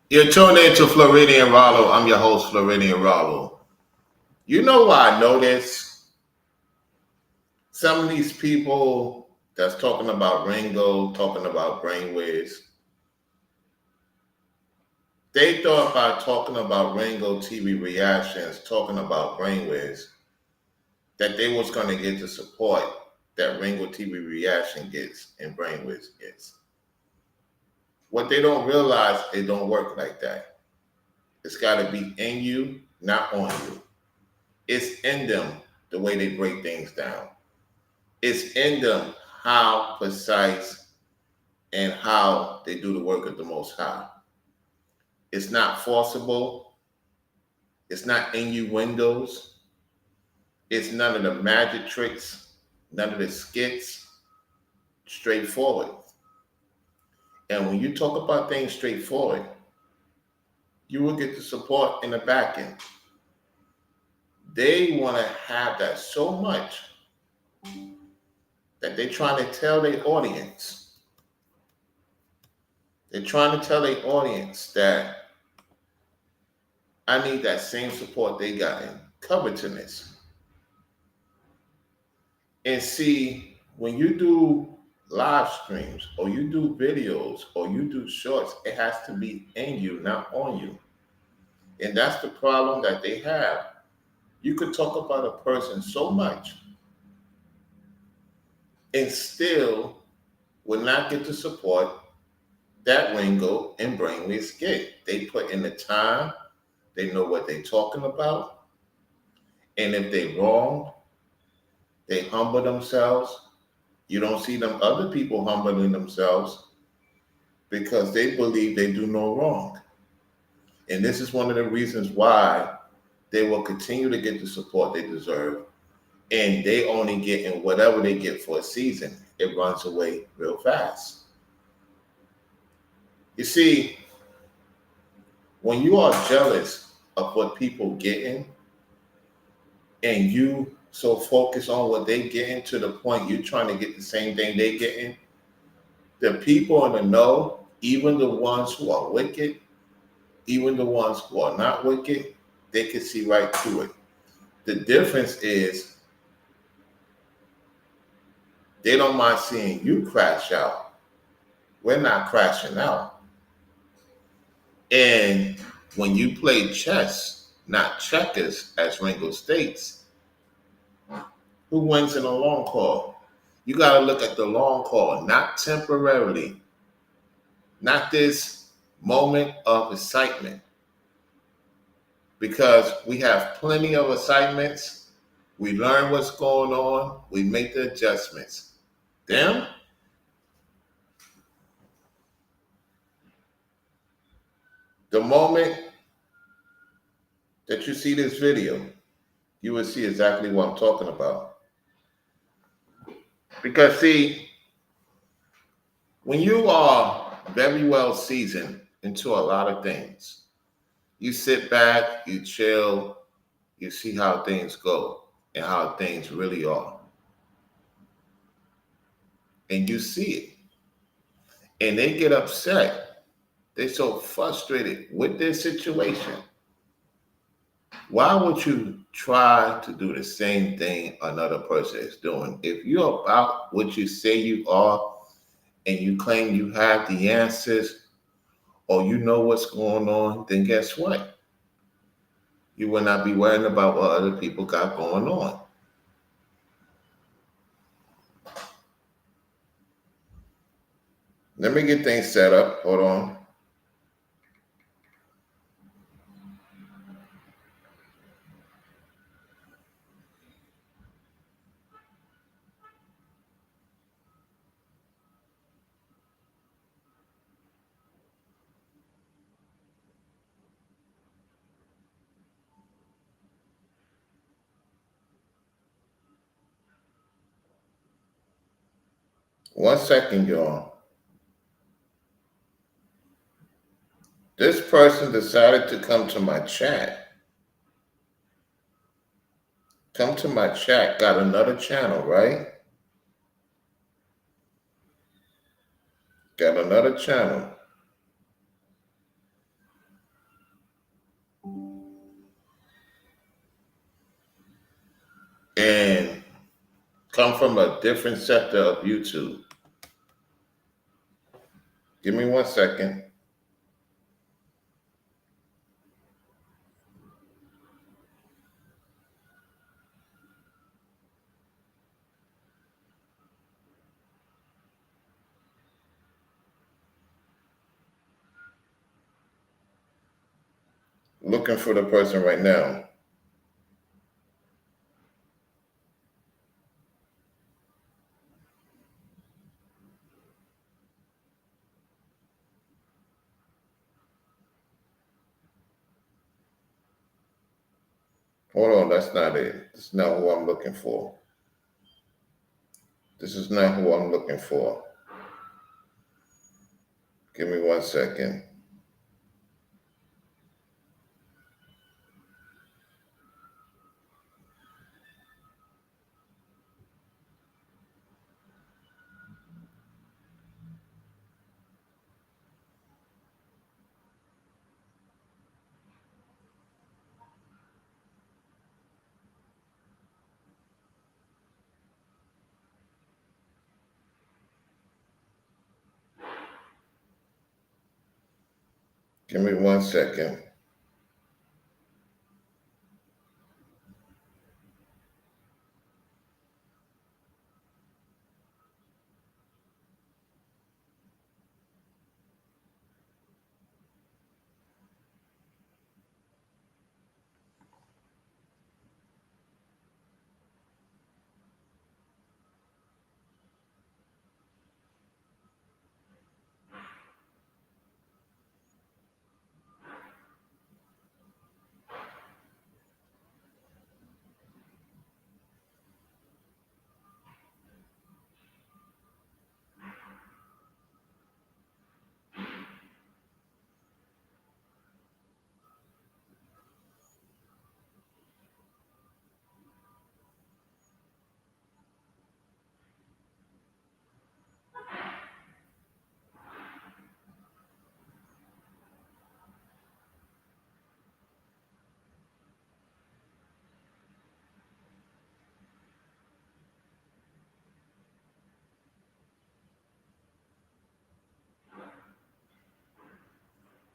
You're tuned into Floridian Rollo. I'm your host, Floridian Rollo. You know why I know this? Some of these people that's talking about Ringo, talking about Brainwezz, they thought by talking about Ringo TV reactions, talking about Brainwezz, that they was going to get the support that Ringo TV reaction gets and Brainwezz gets. What they don't realize, it don't work like that. It's got to be in you, not on you. It's in them the way they break things down. It's in them how precise and how they do the work of the Most High. It's not forcible. It's not innuendos. It's none of the magic tricks, none of the skits. Straightforward. And when you talk about things straightforward, you will get the support in the back end. They want to have that so much that they're trying to tell their audience. They're trying to tell their audience that I need that same support they got in covetousness. And see, when you do live streams or you do videos or you do shorts, it has to be in you, not on you. And that's the problem that they have. You could talk about a person so much and still will not get the support that Ringo and Brainwezz get. They put in the time, they know what they're talking about, and if they're wrong, they humble themselves. You don't see them other people humbling themselves because they believe they do no wrong. And this is one of the reasons why they will continue to get the support they deserve. And they only get in whatever they get for a season. It runs away real fast. You see, when you are jealous of what people getting and you so focus on what they getting to the point you're trying to get the same thing they getting, the people in the know, even the ones who are wicked, even the ones who are not wicked, they can see right through it. The difference is they don't mind seeing you crash out. We're not crashing out. And when you play chess, not checkers, as Ringo states, who wins in a long call? You got to look at the long call, not temporarily, not this moment of excitement, because we have plenty of assignments. We learn what's going on. We make the adjustments. Them, the moment that you see this video, you will see exactly what I'm talking about. Because, see, when you are very well seasoned into a lot of things, you sit back, you chill, you see how things go and how things really are. And you see it. And they get upset. They're so frustrated with their situation. Why would you try to do the same thing another person is doing? If you're about what you say you are and you claim you have the answers or you know what's going on, then guess what? You will not be worrying about what other people got going on. Let me get things set up. Hold on. 1 second, y'all. This person decided to come to my chat. Come to my chat. Got another channel, right? Got another channel. come from a different sector of YouTube. Give me 1 second. Looking for the person right now. Hold on, that's not it. This is not who I'm looking for. This is not who I'm looking for. Give me 1 second. Give me 1 second.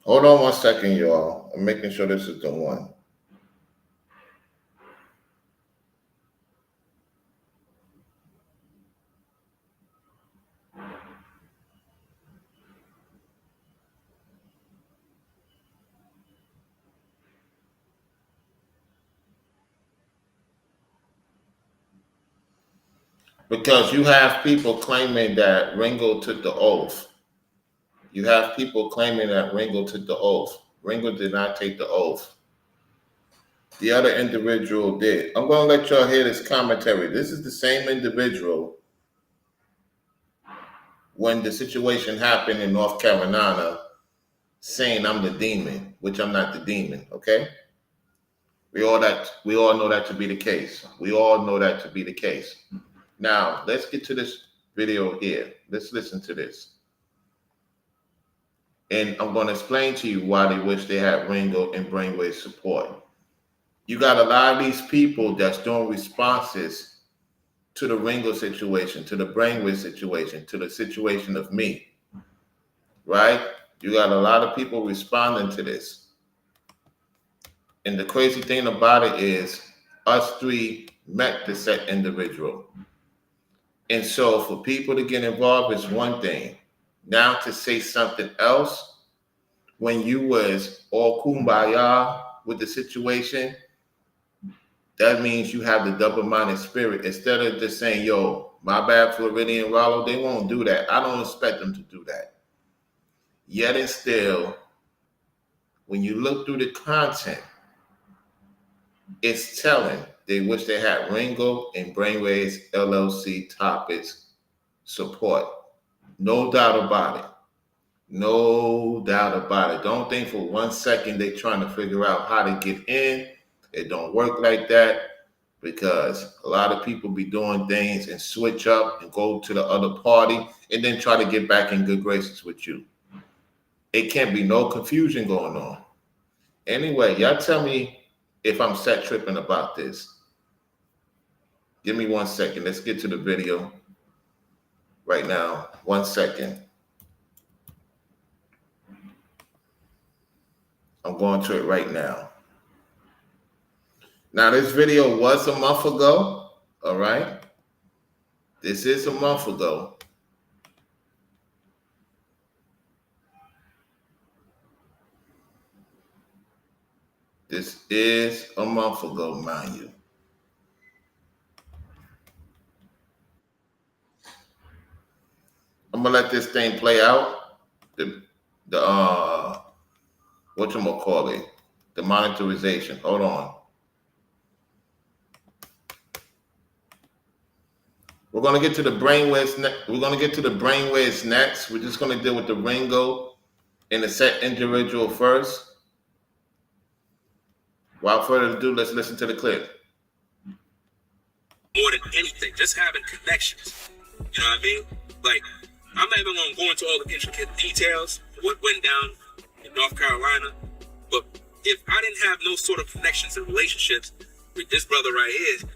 Hold on 1 second, y'all. I'm making sure this is the one. Because you have people claiming that Ringo took the oath. You have people claiming that Ringo took the oath. Ringo did not take the oath. The other individual did. I'm going to let y'all hear this commentary. This is the same individual when the situation happened in North Carolina saying I'm the demon, which I'm not the demon, okay? We all know that to be the case. We all know that to be the case. Now, let's get to this video here. Let's listen to this. And I'm going to explain to you why they wish they had Ringo and Brainwezz support. You got a lot of these people that's doing responses to the Ringo situation, to the Brainwezz situation, to the situation of me, right? You got a lot of people responding to this. And the crazy thing about it is us three met the said individual. And so for people to get involved is one thing. Now to say something else when you was all kumbaya with the situation, that means you have the double-minded spirit. Instead of just saying, yo, my bad, Floridian Rollo, they won't do that. I don't expect them to do that. Yet and still, when you look through the content, it's telling they wish they had Ringo and Brainwezz LLC topics support. No doubt about it. No doubt about it. Don't think for 1 second they're trying to figure out how to get in. It don't work like that because a lot of people be doing things and switch up and go to the other party and then try to get back in good graces with you. It can't be no confusion going on. Anyway, y'all tell me if I'm set tripping about this. Give me 1 second. Let's get to the video right now. 1 second. I'm going to it right now. Now, this video was a month ago. All right. This is a month ago. This is a month ago, mind you. I'm gonna let this thing play out. The whatchamacallit, the monetization. Hold on. We're gonna get to the Brainwezz. We're gonna get to the Brainwezz next. We're just gonna deal with the Ringo and the set individual first. Without further ado, let's listen to the clip. More than anything, just having connections. You know what I mean? Like, I'm not even gonna go into all the intricate details of what went down in North Carolina, but if I didn't have no sort of connections and relationships with this brother right here,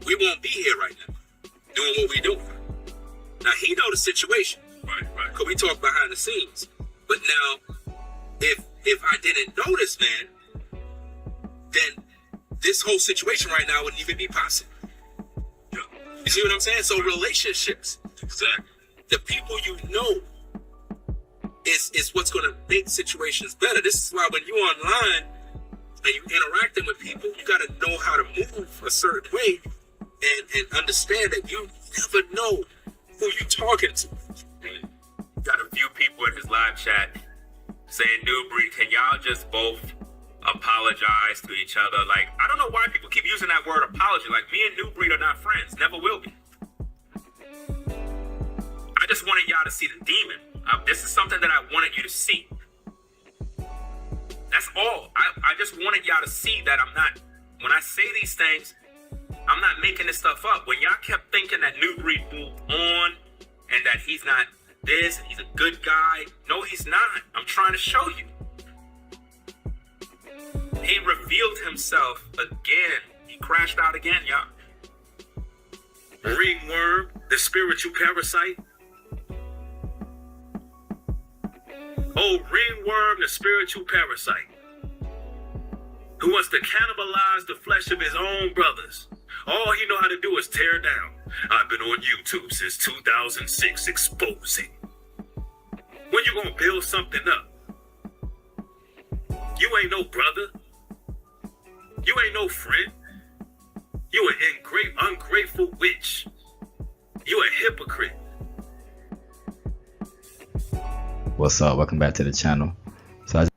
we won't be here right now doing what we do. Now he know the situation, right? Cause we talk behind the scenes. But now, if I didn't know this man, then this whole situation right now wouldn't even be possible. You see what I'm saying? So relationships, exactly. The people you know is what's going to make situations better. This is why when you're online and you interacting with people, you got to know how to move a certain way and understand that you never know who you're talking to. Got a few people in his live chat saying, Newbury, can y'all just both apologize to each other? Like, I don't know why people keep using that word apology. Like, me and Newbury are not friends, never will be. I just wanted y'all to see the demon. This is something that I wanted you to see. That's all. I just wanted y'all to see that I'm not, when I say these things, I'm not making this stuff up. When y'all kept thinking that Newbury moved on and that he's not this and he's a good guy. No, he's not. I'm trying to show you. He revealed himself again. He crashed out again, y'all. Ringworm, the spiritual parasite. Oh, ringworm, the spiritual parasite, who wants to cannibalize the flesh of his own brothers. All he know how to do is tear down. I've been on YouTube since 2006 exposing. When you gonna build something up? You ain't no brother. You ain't no friend. You an ungrateful witch. You a hypocrite. What's up? Welcome back to the channel.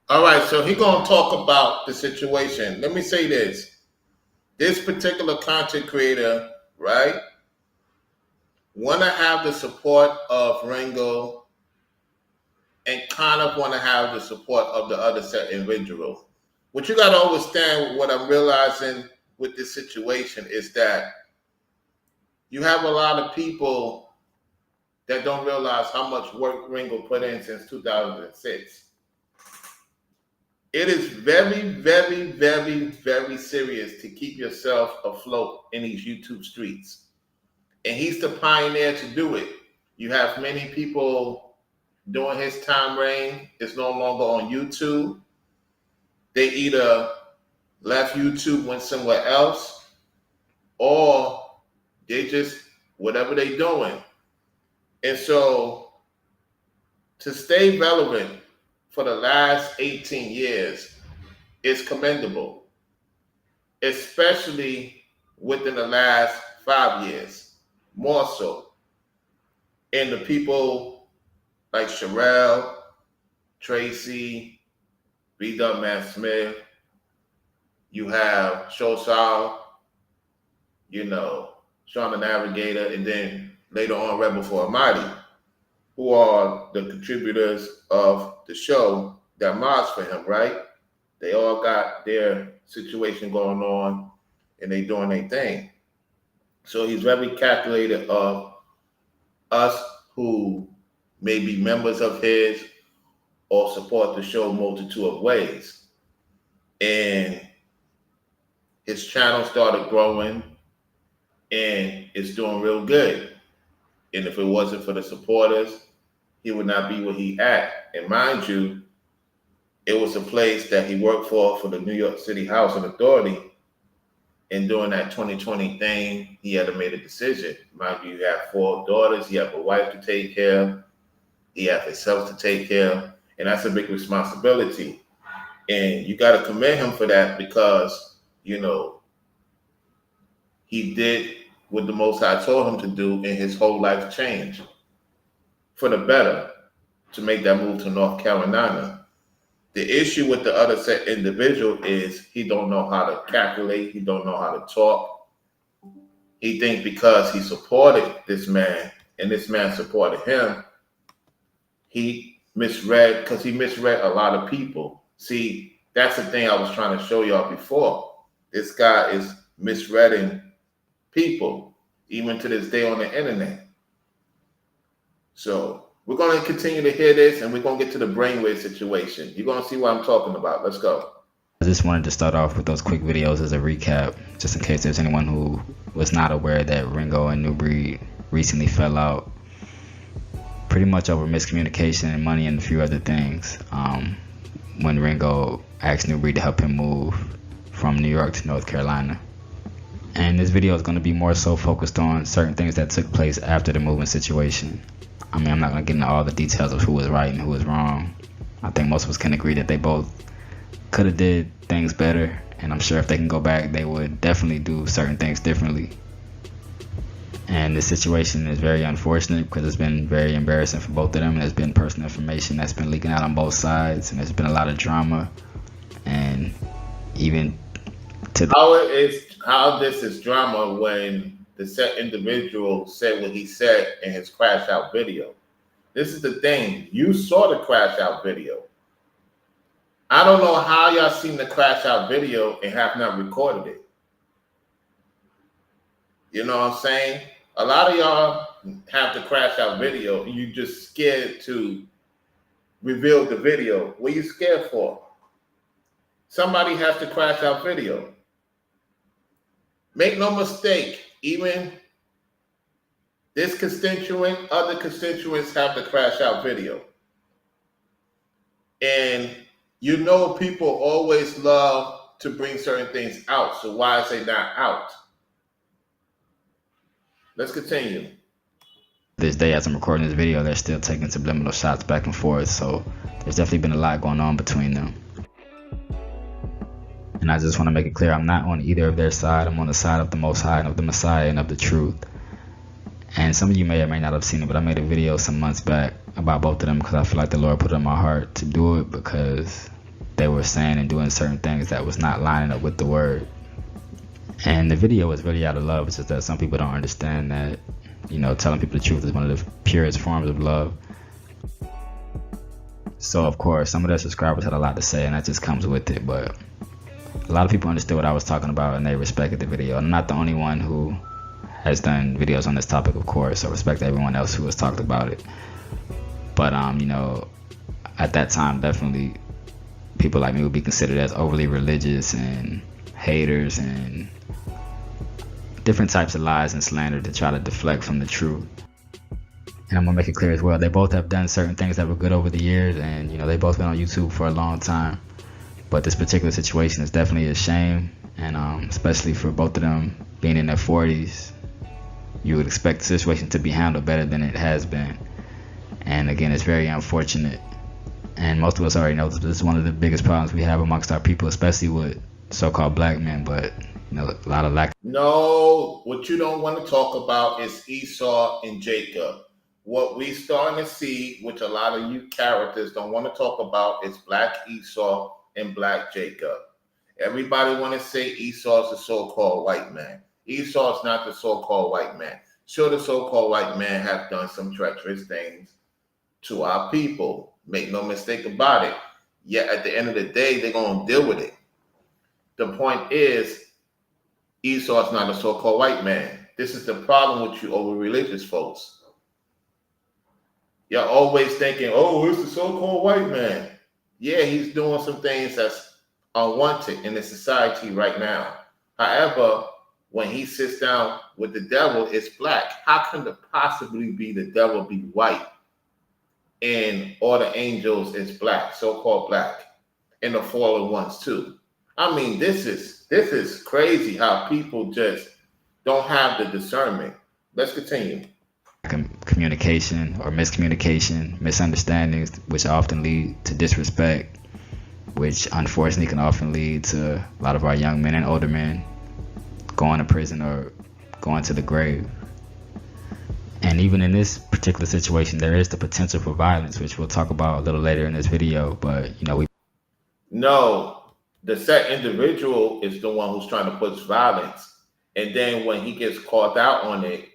All right, so he gonna talk about the situation. Let me say this. This particular content creator, right, wanna have the support of Ringo and kind of wanna have the support of the other set individual. What you gotta understand, what I'm realizing with this situation is that you have a lot of people that don't realize how much work Ringo put in since 2006. It is very, very, very, very serious to keep yourself afloat in these YouTube streets. And he's the pioneer to do it. You have many people during his time reign. It's no longer on YouTube. They either left YouTube, went somewhere else, or they just, whatever they're doing. And so to stay relevant for the last 18 years is commendable, especially within the last 5 years, more so. And the people like Sherelle, Tracy, B. Smith, you have Shosal, Sean the Navigator, and then later on Rebel for Almighty, who are the contributors of the show that mods for him, right? They all got their situation going on and they doing their thing. So he's very calculated of us who may be members of his or support the show multitude of ways. And his channel started growing and it's doing real good. And if it wasn't for the supporters, he would not be where he at. And mind you, it was a place that he worked for the New York City Housing Authority. And during that 2020 thing, he had to make a decision. Mind you, he had 4 daughters. He had a wife to take care of. He had himself to take care of. And that's a big responsibility. And you got to commend him for that because, you know, he did what the Most High told him to do, and his whole life changed for the better to make that move to North Carolina. The issue with the other set individual is he don't know how to calculate. He don't know how to talk. He thinks because he supported this man and this man supported him, he misread, because he misread a lot of people. See, that's the thing I was trying to show y'all before. This guy is misreading people, even to this day on the internet. So we're going to continue to hear this, and we're going to get to the Brainwezz situation. You're going to see what I'm talking about. Let's go. I just wanted to start off with those quick videos as a recap, just in case there's anyone who was not aware that Ringo and New Breed recently fell out, pretty much over miscommunication and money and a few other things. When Ringo asked New Breed to help him move from New York to North Carolina. And this video is going to be more so focused on certain things that took place after the moving situation. I mean, I'm not going to get into all the details of who was right and who was wrong. I think most of us can agree that they both could have did things better, and I'm sure if they can go back, they would definitely do certain things differently. And this situation is very unfortunate because it's been very embarrassing for both of them. There's been personal information that's been leaking out on both sides, and there's been a lot of drama. And even to how this is drama when the set individual said what he said in his crash out video. This is the thing. You saw the crash out video. I don't know how y'all seen the crash out video and have not recorded it. You know what I'm saying? A lot of y'all have the crash out video and you just scared to reveal the video. What are you scared for? Somebody has to crash out video. Make no mistake, even this constituent, other constituents have the crash out video. And you know people always love to bring certain things out, so why is they not out? Let's continue. this day, as I'm recording this video, they're still taking subliminal shots back and forth, so there's definitely been a lot going on between them. And I just want to make it clear, I'm not on either of their side. I'm on the side of the Most High and of the Messiah and of the truth. And some of you may or may not have seen it, but I made a video some months back about both of them because I feel like the Lord put it in my heart to do it because they were saying and doing certain things that was not lining up with the word. And the video was really out of love. It's just that some people don't understand that, you know, telling people the truth is one of the purest forms of love. So, of course, some of their subscribers had a lot to say, and that just comes with it. But a lot of people understood what I was talking about, and they respected the video. I'm not the only one who has done videos on this topic, of course, so respect everyone else who has talked about it. But, you know, at that time, definitely people like me would be considered as overly religious and haters and different types of lies and slander to try to deflect from the truth. And I'm gonna make it clear as well, they both have done certain things that were good over the years, and you know, they both been on YouTube for a long time. But this particular situation is definitely a shame, and especially for both of them being in their 40s, you would expect the situation to be handled better than it has been. And again, it's very unfortunate, and most of us already know this is one of the biggest problems we have amongst our people, especially with so-called black men. But you know, a lot of lack. No, what you don't want to talk about is Esau and Jacob. What we starting to see, which a lot of you characters don't want to talk about, is black Esau and black Jacob. Everybody want to say Esau is the so-called white man. Esau is not the so-called white man. Sure, the so-called white man have done some treacherous things to our people. Make no mistake about it. Yet at the end of the day, they're going to deal with it. The point is, Esau is not a so-called white man. This is the problem with you over religious folks. You're always thinking, oh, it's the so-called white man. Yeah, he's doing some things that's unwanted in the society right now. However, when he sits down with the devil, it's black. How can it possibly be the devil be white and all the angels is black, so-called black, and the fallen ones too? I mean, this is crazy how people just don't have the discernment. Let's continue. Communication or miscommunication, misunderstandings, which often lead to disrespect, which unfortunately can often lead to a lot of our young men and older men going to prison or going to the grave. And even in this particular situation, there is the potential for violence, which we'll talk about a little later in this video. But No, the set individual is the one who's trying to push violence. And then when he gets called out on it,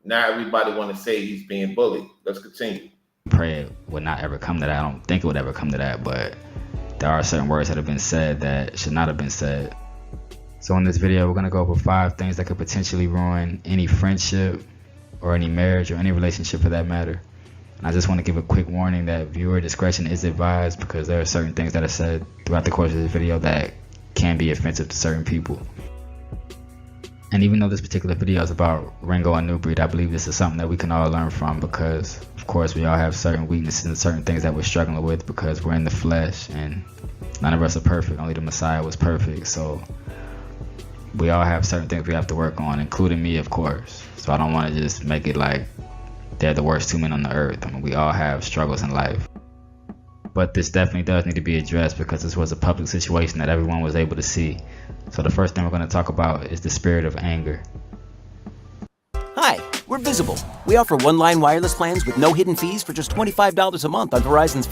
now everybody want to say he's being bullied. Let's continue. Pray it would not ever come to that. I don't think it would ever come to that, but there are certain words that have been said that should not have been said. So in this video, we're going to go over 5 things that could potentially ruin any friendship or any marriage or any relationship for that matter. And I just want to give a quick warning that viewer discretion is advised, because there are certain things that are said throughout the course of this video that can be offensive to certain people. And even though this particular video is about Ringo and New Breed, I believe this is something that we can all learn from, because of course we all have certain weaknesses and certain things that we're struggling with, because we're in the flesh and none of us are perfect. Only the Messiah was perfect. So we all have certain things we have to work on, including me, of course. So I don't want to just make it like they're the worst 2 men on the earth. I mean, we all have struggles in life. But this definitely does need to be addressed, because this was a public situation that everyone was able to see. So the first thing we're going to talk about is the spirit of anger. Hi, we're Visible. We offer one-line wireless plans with no hidden fees for just $25 a month on Verizon's.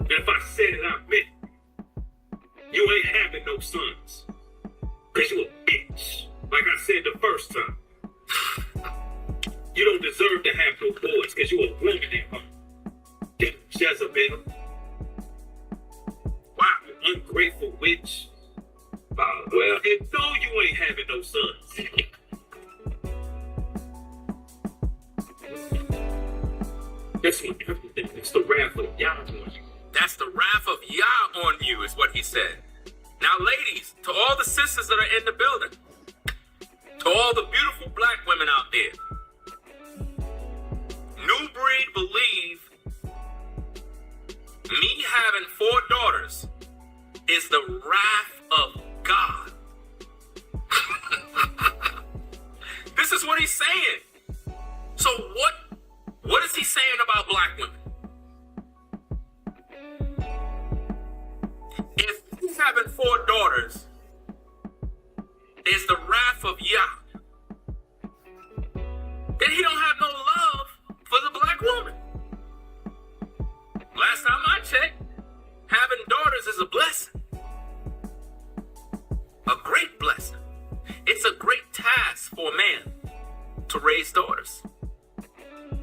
If I said it, I meant it. You ain't having no sons. Cause you a bitch. Like I said the first time. You don't deserve to have no boys, cause you a woman at heart. Jezebel. Wow, you ungrateful witch. Well, you know you ain't having no sons. That's what everything. It's the wrath of Yah on you. That's the wrath of Yah on you, is what he said. Now, ladies, to all the sisters that are in the building, to all the beautiful black women out there, New Breed believe me having 4 daughters is the wrath of God. This is what he's saying. So what is he saying about black women? If he's having 4 daughters is the wrath of Yah, then he don't have no love for the black woman. Last time I checked, having daughters is a blessing. A great blessing. It's a great task for a man to raise daughters.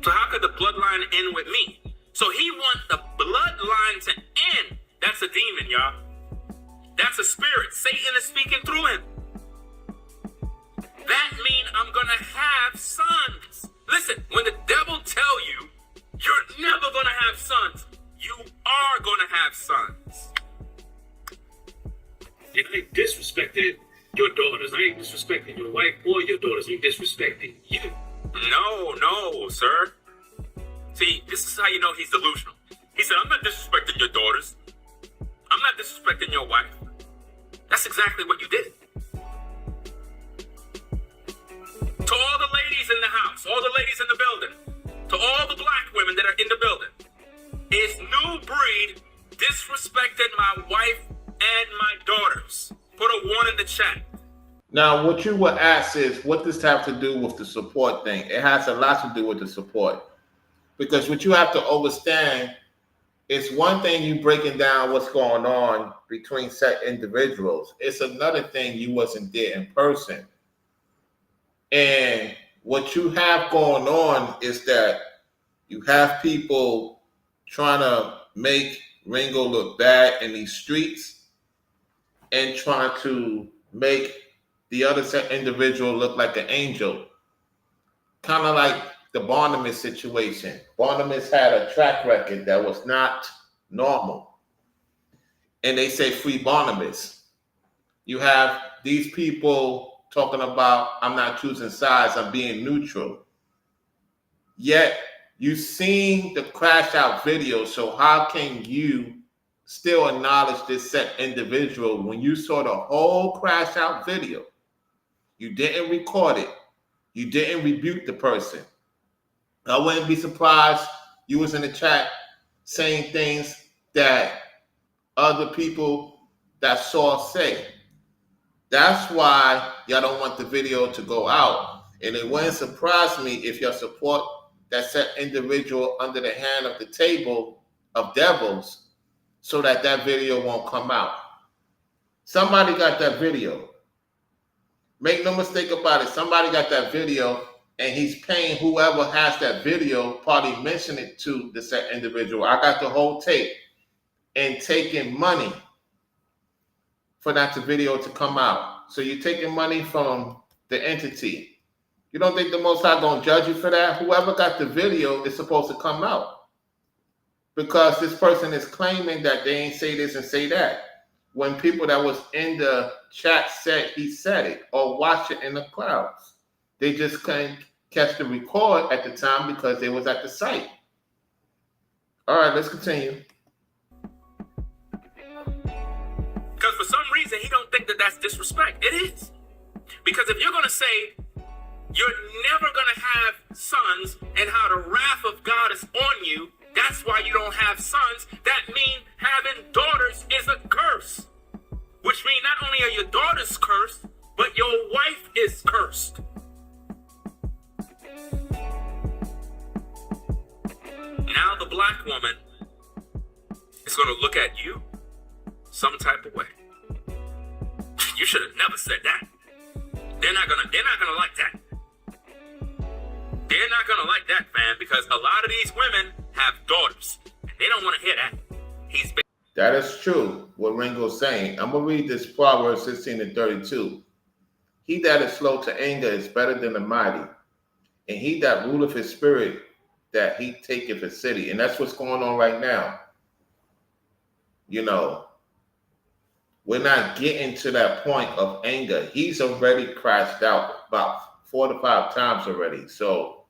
So how could the bloodline end with me? So he wants the bloodline to end. That's a demon, y'all. That's a spirit. Satan is speaking through him. That means I'm gonna have sons. Listen, when the devil tell you you're never gonna have sons, you are gonna have sons. And I ain't disrespecting your daughters. I ain't disrespecting your wife or your daughters. I'm disrespecting you. No, sir. See, this is how you know he's delusional. He said, I'm not disrespecting your daughters. I'm not disrespecting your wife. That's exactly what you did. To all the ladies in the house, all the ladies in the building, to all the black women that are in the building, is New Breed disrespecting my wife and my daughters? Put a 1 in the chat. Now, what you would ask is, what does this have to do with the support thing? It has a lot to do with the support. Because what you have to understand, it's one thing you breaking down what's going on between set individuals. It's another thing you wasn't there in person. And what you have going on is that you have people trying to make Ringo look bad in these streets and trying to make the other individual look like an angel. Kind of like the Barnabas situation. Barnabas had a track record that was not normal. And they say free Barnabas. You have these people talking about I'm not choosing sides, I'm being neutral. Yet you've seen the crash out video, so how can you still acknowledge this set individual when you saw the whole crash out video? You didn't record it. You didn't rebuke the person. I wouldn't be surprised you was in the chat saying things that other people that saw say. That's why y'all don't want the video to go out. And it wouldn't surprise me if y'all support that set individual under the hand of the table of devils so that that video won't come out. Somebody got that video. Make no mistake about it. Somebody got that video, and he's paying whoever has that video, probably mention it to the set individual. I got the whole tape, and taking money for that video to come out. So you're taking money from the entity. You don't think the Most High gonna judge you for that? Whoever got the video is supposed to come out, because this person is claiming that they ain't say this and say that, when people that was in the chat said he said it or watched it in the crowds. They just couldn't catch the record at the time because they was at the site. All right, let's continue. Because for some reason, he don't think that that's disrespect. It is. Because if you're going to say you're never going to have sons and how the wrath of God is on you, that's why you don't have sons, that means having daughters is a curse. Which means not only are your daughters cursed, but your wife is cursed. Now the black woman is going to look at you some type of way. You should have never said that. They're not gonna like that. They're not gonna like that, fam, because a lot of these women have daughters. And they don't want to hear that. That is true, what Ringo's saying. I'm going to read this Proverbs 16:32. He that is slow to anger is better than the mighty, and he that ruleth his spirit, that he taketh a city. And that's what's going on right now. You know, we're not getting to that point of anger. He's already crashed out about 4 to 5 times already. So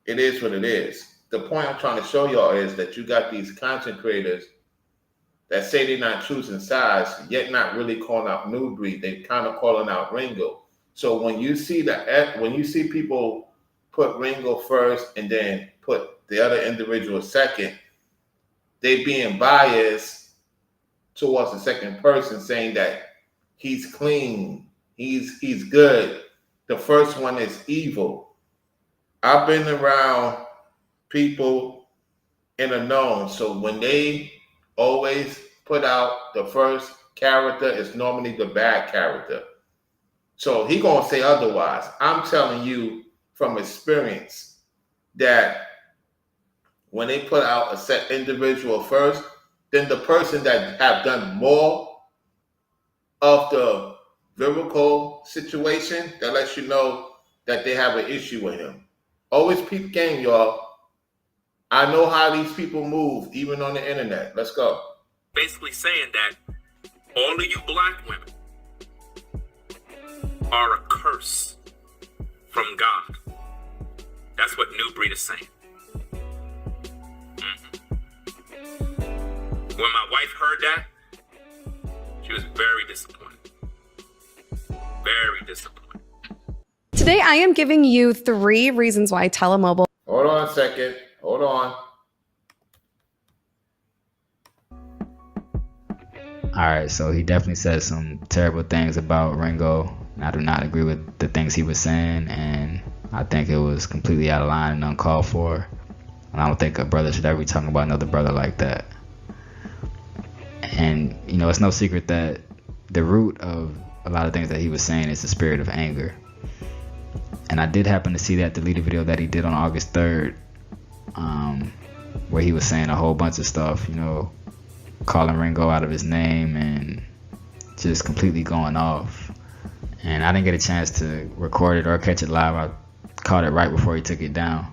it is what it is. The point I'm trying to show y'all is that you got these content creators that say they're not choosing sides, yet not really calling out New Breed. They're kind of calling out Ringo. So when you see people put Ringo first and then put the other individual second, they being biased towards the second person, saying that he's clean, he's good. The first one is evil. I've been around people in a known, so when they always put out the first character, it's normally the bad character. So he gonna say otherwise. I'm telling you from experience that when they put out a set individual first, then the person that have done more of the lyrical situation, that lets you know that they have an issue with him. Always peep game, y'all. I know how these people move, even on the internet. Let's go. Basically saying that all of you black women are a curse from God. That's what New Breed is saying. When my wife heard that, she was very disappointed. Very disappointed. Today, I am giving you 3 reasons why telemobile. Hold on a second. Hold on. All right, so he definitely said some terrible things about Ringo. I do not agree with the things he was saying, and I think it was completely out of line and uncalled for. And I don't think a brother should ever be talking about another brother like that. And, you know, it's no secret that the root of a lot of things that he was saying is the spirit of anger. And I did happen to see that deleted video that he did on August 3rd, where he was saying a whole bunch of stuff, you know, calling Ringo out of his name and just completely going off. And I didn't get a chance to record it or catch it live. I caught it right before he took it down.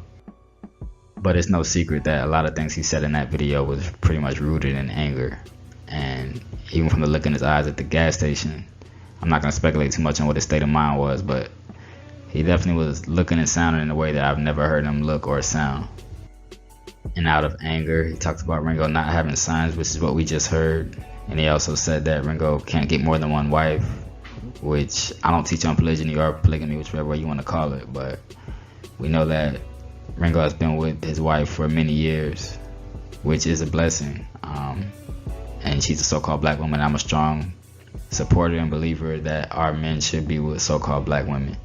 But it's no secret that a lot of things he said in that video was pretty much rooted in anger. And even from the look in his eyes at the gas station, I'm not going to speculate too much on what his state of mind was, but he definitely was looking and sounding in a way that I've never heard him look or sound. And out of anger, he talked about Ringo not having sons, which is what we just heard. And he also said that Ringo can't get more than one wife, which I don't teach on polygyny or polygamy, whichever way you want to call it, but we know that Ringo has been with his wife for many years, which is a blessing. And she's a so-called black woman. I'm a strong supporter and believer that our men should be with so-called black women.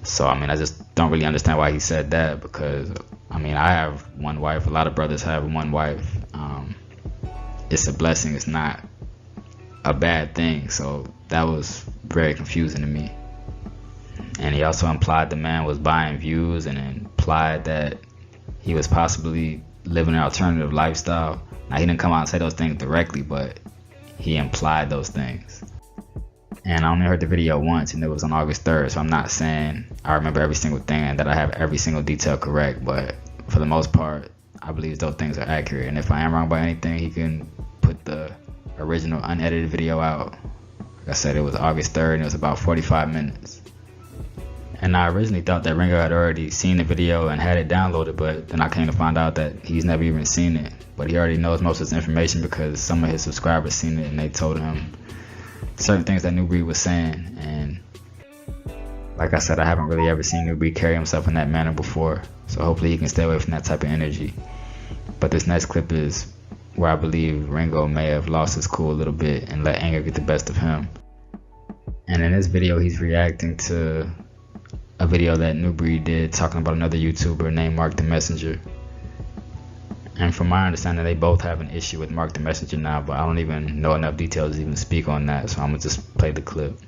So, I mean, I just don't really understand why he said that, because, I mean, I have one wife. A lot of brothers have one wife. It's a blessing. It's not a bad thing. So that was very confusing to me. And he also implied the man was buying views and implied that he was possibly living an alternative lifestyle. Now, he didn't come out and say those things directly, but he implied those things. And I only heard the video once, and it was on August 3rd, so I'm not saying I remember every single thing and that I have every single detail correct, but for the most part, I believe those things are accurate. And if I am wrong by anything, he can put the original unedited video out. Like I said, it was August 3rd, and it was about 45 minutes. And I originally thought that Ringo had already seen the video and had it downloaded, but then I came to find out that he's never even seen it. But he already knows most of his information because some of his subscribers seen it and they told him certain things that New Breed was saying. And like I said, I haven't really ever seen New Breed carry himself in that manner before, so hopefully he can stay away from that type of energy. But this next clip is where I believe Ringo may have lost his cool a little bit and let anger get the best of him. And in this video, he's reacting to a video that New Breed did talking about another YouTuber named Mark the Messenger. And from my understanding, they both have an issue with Mark the Messenger now, but I don't even know enough details to even speak on that, so I'm gonna just play the clip.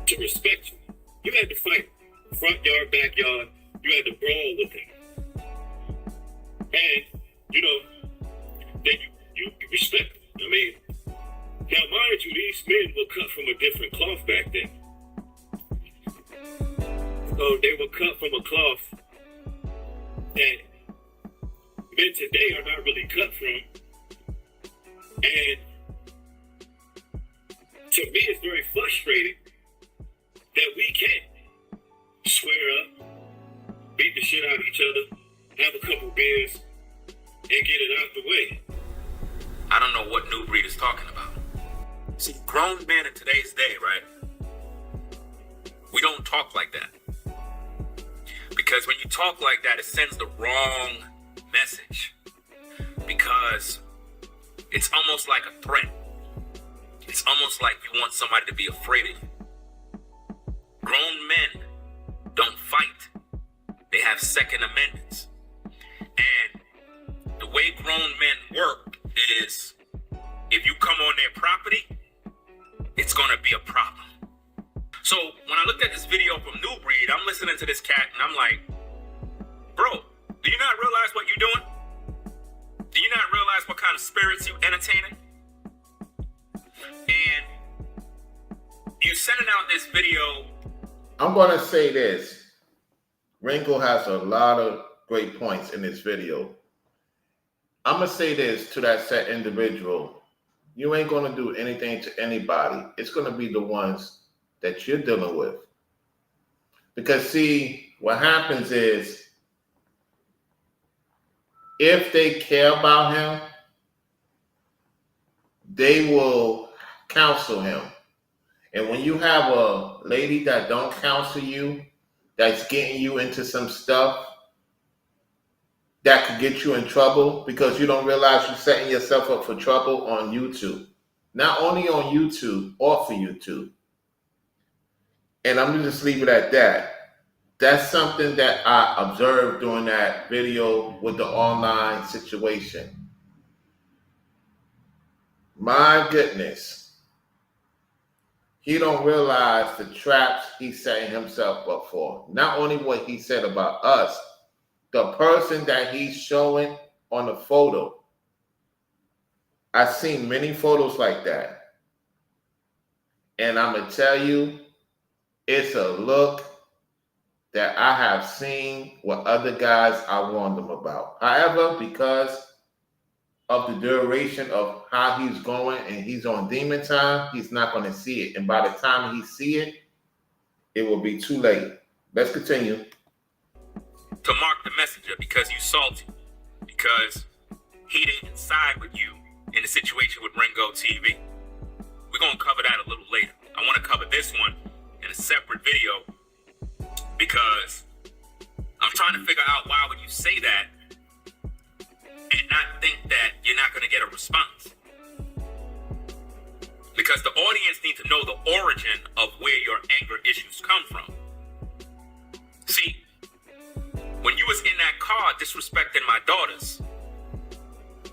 To respect you, you had to fight front yard, backyard. You had to brawl with him, and you know that you respect him. I mean, now mind you, these men were cut from a different cloth back then. So they were cut from a cloth that men today are not really cut from. And to me, it's very frustrating that we can't square up, beat the shit out of each other, have a couple beers, and get it out the way. I don't know what New Breed is talking about. See, grown men in today's day, right? We don't talk like that. Because when you talk like that, it sends the wrong message. Because it's almost like a threat. It's almost like you want somebody to be afraid of you. Grown men don't fight. They have second amendments. And the way grown men work is if you come on their property, it's going to be a problem. So when I looked at this video from New Breed, I'm listening to this cat and I'm like, bro, do you not realize what you're doing? Do you not realize what kind of spirits you entertaining? And you sending out this video. I'm going to say this. Ringo has a lot of great points in this video. I'm going to say this to that set individual. You ain't going to do anything to anybody. It's going to be the ones that you're dealing with. Because see, what happens is if they care about him, they will counsel him. And when you have a lady that don't counsel you, that's getting you into some stuff that could get you in trouble because you don't realize you're setting yourself up for trouble on YouTube. Not only on YouTube, off of YouTube. And I'm going to just leave it at that. That's something that I observed during that video with the online situation. My goodness. He don't realize the traps he's setting himself up for. Not only what he said about us, the person that he's showing on the photo. I've seen many photos like that. And I'm going to tell you, it's a look that I have seen with other guys I warned them about. However, because of the duration of how he's going and he's on demon time, he's not going to see it. And by the time he see it, it will be too late. Let's continue. To Mark the Messenger because you salty, because he didn't side with you in the situation with Ringo TV. We're going to cover that a little later. I want to cover this one in a separate video because I'm trying to figure out why would you say that and not think that you're not going to get a response. Because the audience needs to know the origin of where your anger issues come from. See, when you was in that car disrespecting my daughters,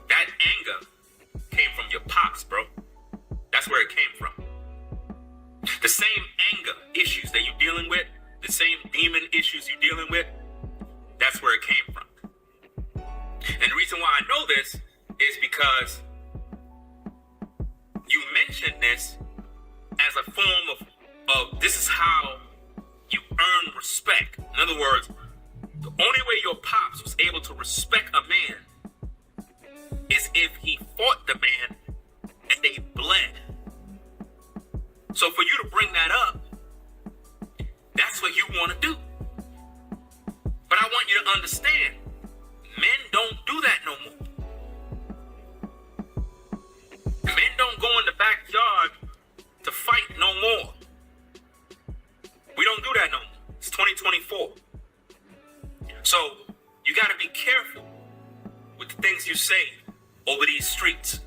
that anger came from your pops, bro. That's where it came from. The same anger issues that you're dealing with, the same demon issues you're dealing with, that's where it came from. And the reason why I know this is because you mentioned this as a form of this is how you earn respect. In other words, the only way your pops was able to respect a man is if he fought the man and they bled. So for you to bring that up, that's what you want to do. But I want you to understand, men don't do that no more. Men don't go in the backyard to fight no more. We don't do that no more. It's 2024. So you got to be careful with the things you say over these streets,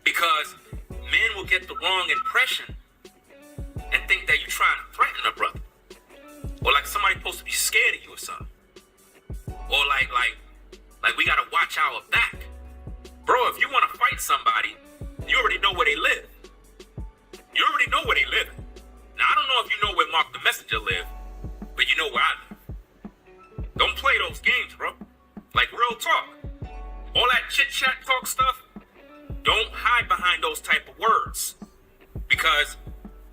because men will get the wrong impression and think that you're trying to threaten a brother, or like somebody supposed to be scared of you or something, or like we got to watch our back. Bro, if you want to fight somebody, you already know where they live. You already know where they live. Now, I don't know if you know where Mark the Messenger live, but you know where I live. Don't play those games, bro. Like, real talk. All that chit-chat talk stuff, don't hide behind those type of words, because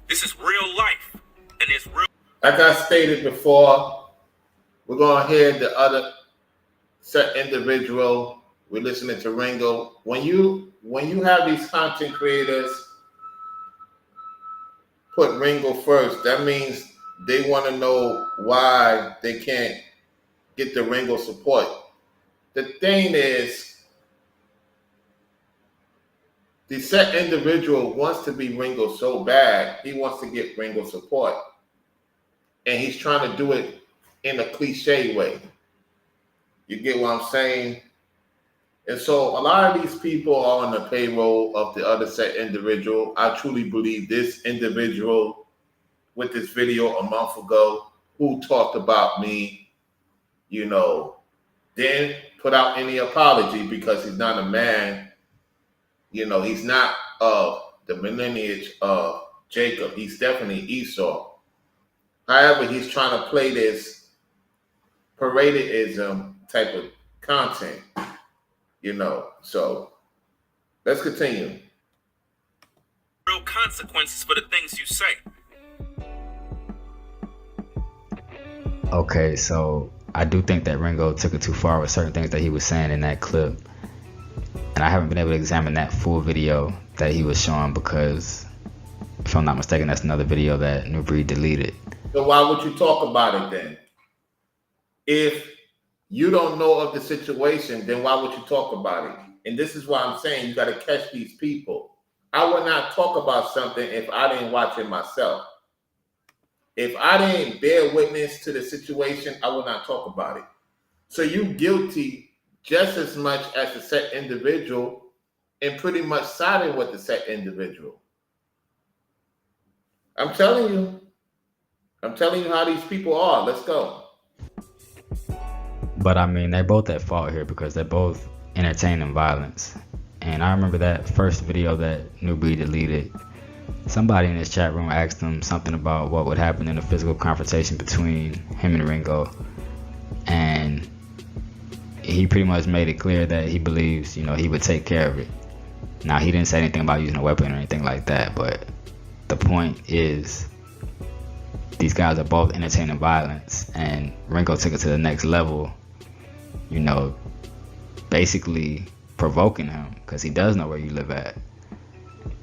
this is real life, and it's real. Like I stated before, we're going to hear the other set individual. We're listening to Ringo. When you have these content creators put Ringo first, that means they want to know why they can't get the Ringo support. The thing is, the set individual wants to be Ringo so bad, he wants to get Ringo support. And he's trying to do it in a cliche way. You get what I'm saying? And so a lot of these people are on the payroll of the other set individual. I truly believe this individual with this video a month ago who talked about me, didn't put out any apology because he's not a man. He's not of the lineage of Jacob. He's definitely Esau. However, he's trying to play this paradism type of content, So let's continue. Real consequences for the things you say. Okay, so I do think that Ringo took it too far with certain things that he was saying in that clip. And I haven't been able to examine that full video that he was showing because, if I'm not mistaken, that's another video that New Breed deleted. So why would you talk about it then? If you don't know of the situation, then why would you talk about it? And this is why I'm saying you got to catch these people. I would not talk about something if I didn't watch it myself. If I didn't bear witness to the situation, I would not talk about it. So you guilty just as much as the set individual and pretty much siding with the set individual. I'm telling you how these people are. Let's go. But I mean, they're both at fault here because they're both entertaining violence. And I remember that first video that New Breed deleted. Somebody in his chat room asked him something about what would happen in a physical confrontation between him and Ringo. And he pretty much made it clear that he believes, he would take care of it. Now, he didn't say anything about using a weapon or anything like that, but the point is, these guys are both entertaining violence, and Ringo took it to the next level, basically provoking him because he does know where you live at.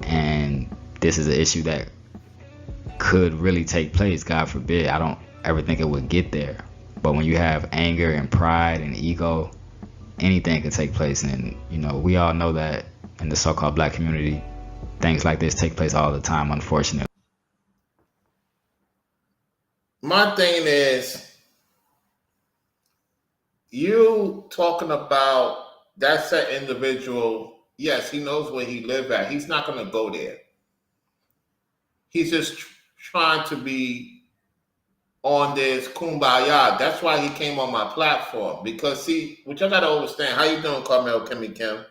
And this is an issue that could really take place. God forbid. I don't ever think it would get there. But when you have anger and pride and ego, anything could take place. And, you know, we all know that in the so-called black community, things like this take place all the time, unfortunately. My thing is, you talking about that's that individual. Yes, he knows where he live at. He's not going to go there. He's just trying to be on this kumbaya. That's why he came on my platform. Because see, what y'all gotta understand. How you doing, Carmel, Kimmy Kim?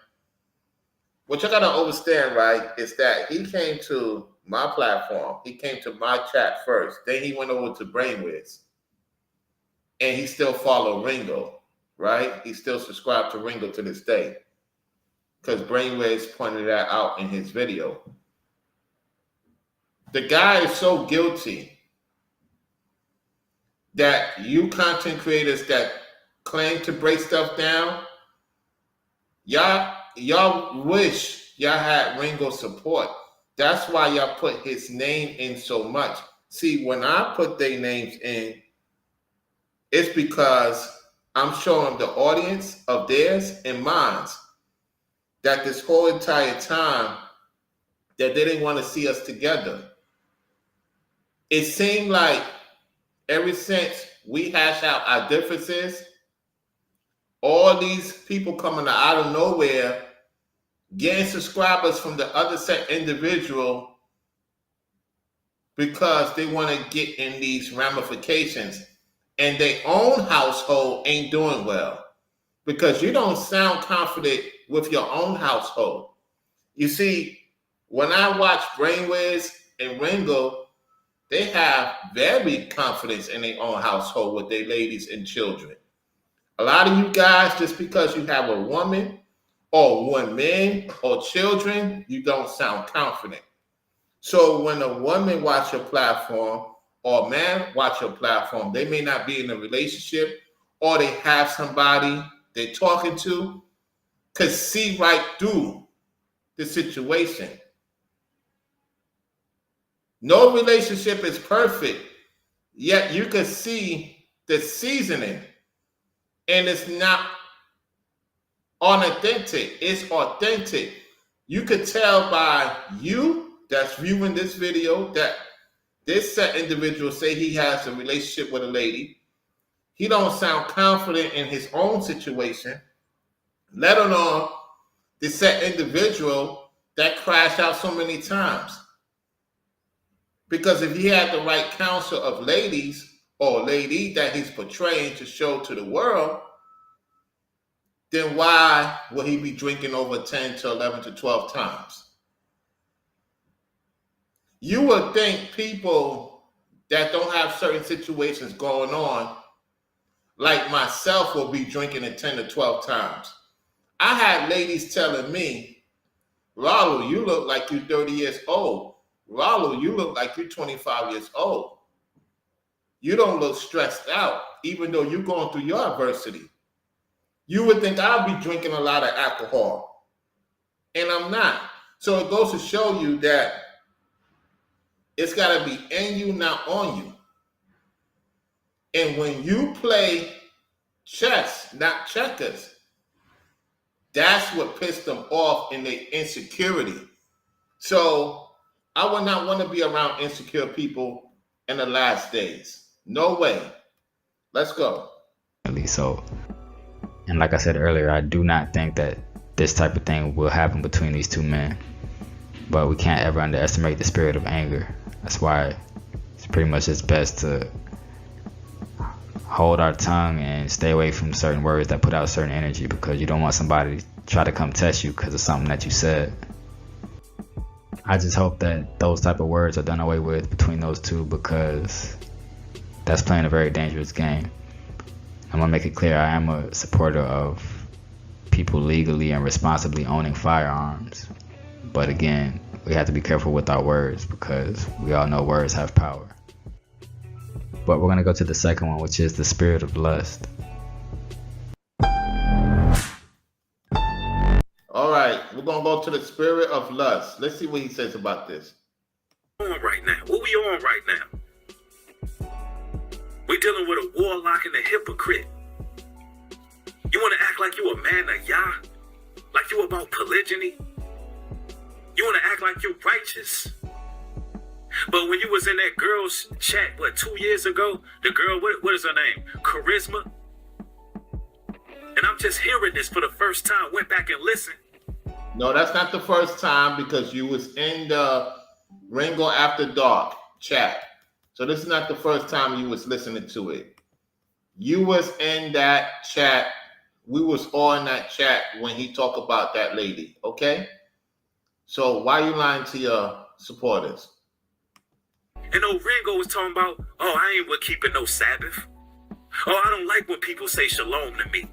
What y'all gotta understand, right, is that he came to my platform. He came to my chat first. Then he went over to Brainwezz. And he still followed Ringo, right? He still subscribed to Ringo to this day. Because Brainwezz pointed that out in his video. The guy is so guilty that you content creators that claim to break stuff down, y'all wish y'all had Ringo's support. That's why y'all put his name in so much. See, when I put their names in, it's because I'm showing the audience of theirs and mine that this whole entire time that they didn't want to see us together. It seemed like ever since we hash out our differences, all these people coming out of nowhere, getting subscribers from the other set individual because they want to get in these ramifications. And their own household ain't doing well because you don't sound confident with your own household. You see, when I watch Brainwezz and Ringo, they have very confidence in their own household with their ladies and children. A lot of you guys, just because you have a woman or one man or children, you don't sound confident. So when a woman watch your platform or a man watch your platform, they may not be in a relationship or they have somebody they're talking to, could see right through the situation. No relationship is perfect, yet you can see the seasoning, and it's not unauthentic, it's authentic. You could tell by you that's viewing this video that this set individual say he has a relationship with a lady. He don't sound confident in his own situation, let alone the set individual that crashed out so many times. Because if he had the right counsel of ladies or lady that he's portraying to show to the world, then why would he be drinking over 10 to 11 to 12 times? You would think people that don't have certain situations going on, like myself, will be drinking it 10 to 12 times. I had ladies telling me, Rollo, you look like you're 30 years old. Rollo, you look like you're 25 years old. You don't look stressed out, even though you're going through your adversity. You would think I'll be drinking a lot of alcohol, and I'm not. So it goes to show you that it's got to be in you, not on you. And when you play chess, not checkers, that's what pissed them off in their insecurity. So I would not want to be around insecure people in the last days. No way. Let's go. So, and like I said earlier, I do not think that this type of thing will happen between these two men. But we can't ever underestimate the spirit of anger. That's why it's pretty much just best to hold our tongue and stay away from certain words that put out certain energy, because you don't want somebody to try to come test you because of something that you said. I just hope that those type of words are done away with between those two, because that's playing a very dangerous game. I'm going to make it clear, I am a supporter of people legally and responsibly owning firearms. But again, we have to be careful with our words, because we all know words have power. But we're going to go to the second one, which is the spirit of lust. We're going to go to the spirit of lust. Let's see what he says about this. Right now? What we on right now? We dealing with a warlock and a hypocrite. You want to act like you a man of Yah? Like you about polygyny? You want to act like you righteous? But when you was in that girl's chat, 2 years ago, the girl, what is her name? Charisma? And I'm just hearing this for the first time. Went back and listened. No, that's not the first time because you was in the Ringo After Dark chat. So this is not the first time you was listening to it. You was in that chat. We was all in that chat when he talked about that lady, okay? So why you lying to your supporters? And old Ringo was talking about, I ain't with keeping no Sabbath. I don't like when people say shalom to me.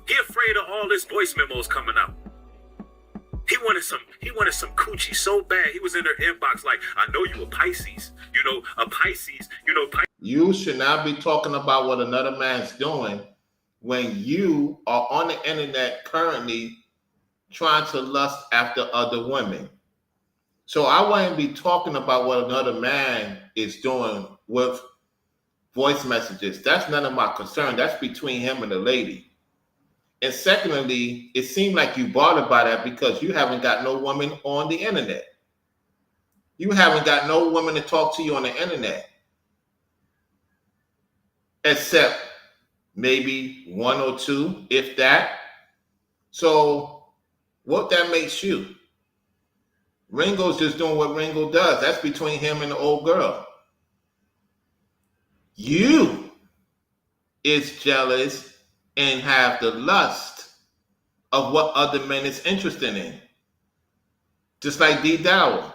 He afraid of all this voice memos coming out. He wanted some coochie so bad. He was in her inbox like, I know you a Pisces. You should not be talking about what another man's doing when you are on the internet currently trying to lust after other women. So I wouldn't be talking about what another man is doing with voice messages. That's none of my concern. That's between him and the lady. And secondly, it seemed like you bothered by that because you haven't got no woman on the internet. You haven't got no woman to talk to you on the internet. Except maybe one or two, if that. So what that makes you? Ringo's just doing what Ringo does. That's between him and the old girl. You is jealous and have the lust of what other men is interested in. Just like D. Dower.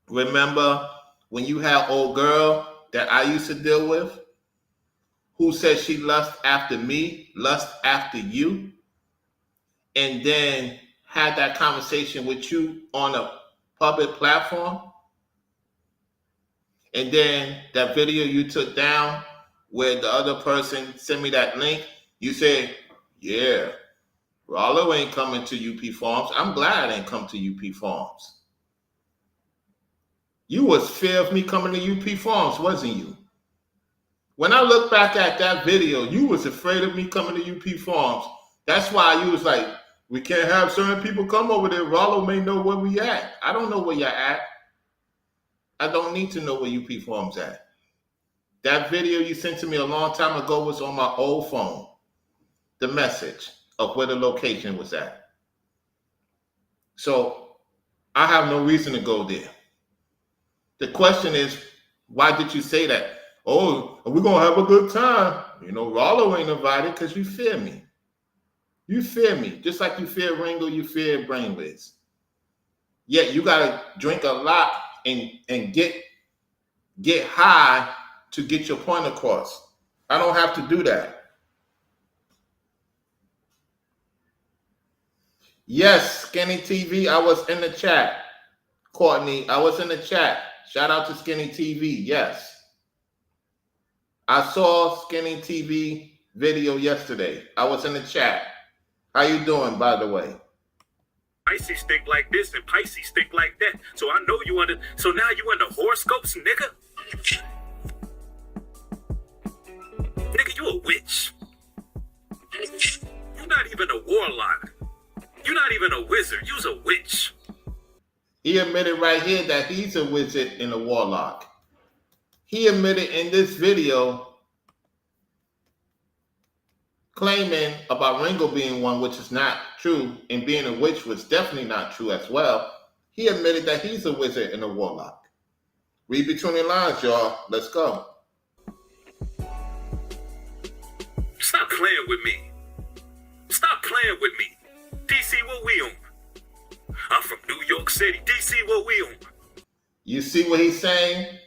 Remember when you had old girl that I used to deal with who said she lust after me, lust after you, and then had that conversation with you on a public platform? And then that video you took down where the other person sent me that link, you said, yeah, Rollo ain't coming to UP Farms. I'm glad I ain't come to UP Farms. You was fear of me coming to UP Farms, wasn't you? When I look back at that video, you was afraid of me coming to UP Farms. That's why you was like, we can't have certain people come over there. Rollo may know where we at. I don't know where you're at. I don't need to know where UP Farms at. That video you sent to me a long time ago was on my old phone. The message of where the location was at. So I have no reason to go there. The question is, why did you say that? Oh, we're going to have a good time. Rollo ain't invited because you fear me. You fear me. Just like you fear Ringo, you fear Brainwezz. Yet you got to drink a lot and get high to get your point across. I don't have to do that. Yes, Skinny TV, I was in the chat. Courtney, I was in the chat. Shout out to Skinny TV, yes. I saw Skinny TV video yesterday. I was in the chat. How you doing, by the way? Pisces think like this and Pisces think like that. So I know you under. So now you under horoscopes, nigga. Nigga, you a witch. You're not even a warlock. You're not even a wizard. You's a witch. He admitted right here that he's a wizard and a warlock. He admitted in this video claiming about Ringo being one, which is not true, and being a witch was definitely not true as well. He admitted that he's a wizard and a warlock. Read between the lines, y'all. Let's go. Stop playing with me. Stop playing with me. DC, what we on? I'm from New York City. DC, what we on? You see what he's saying?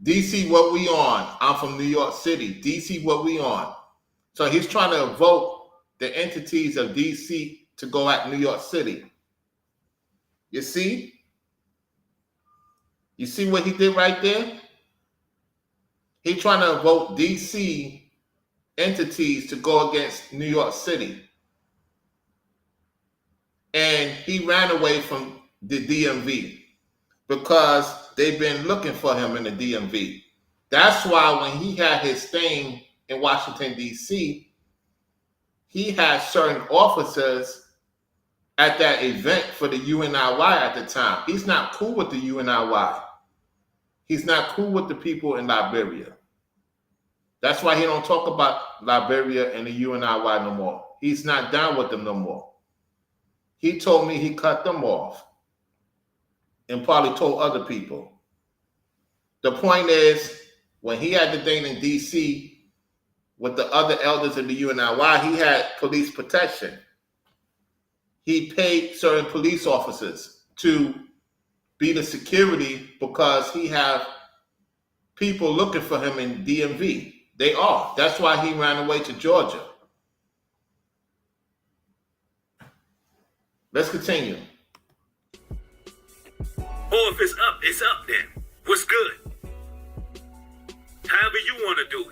DC, what we on? I'm from New York City. DC, what we on? So he's trying to evoke the entities of DC to go at New York City. You see? You see what he did right there? He's trying to evoke DC entities to go against New York City. and he ran away from the DMV because they've been looking for him in the DMV. That's why when he had his thing in Washington, D.C., he had certain officers at that event for the UNIY at the time. He's not cool with the UNIY. He's not cool with the people in Liberia. That's why he don't talk about Liberia and the UNIY no more. He's not down with them no more. He told me he cut them off and probably told other people. The point is, when he had the thing in D.C. with the other elders in the UNIY, he had police protection. He paid certain police officers to be the security because he have people looking for him in DMV. They are. That's why he ran away to Georgia. Let's continue. Or if it's up then. What's good? However you want to do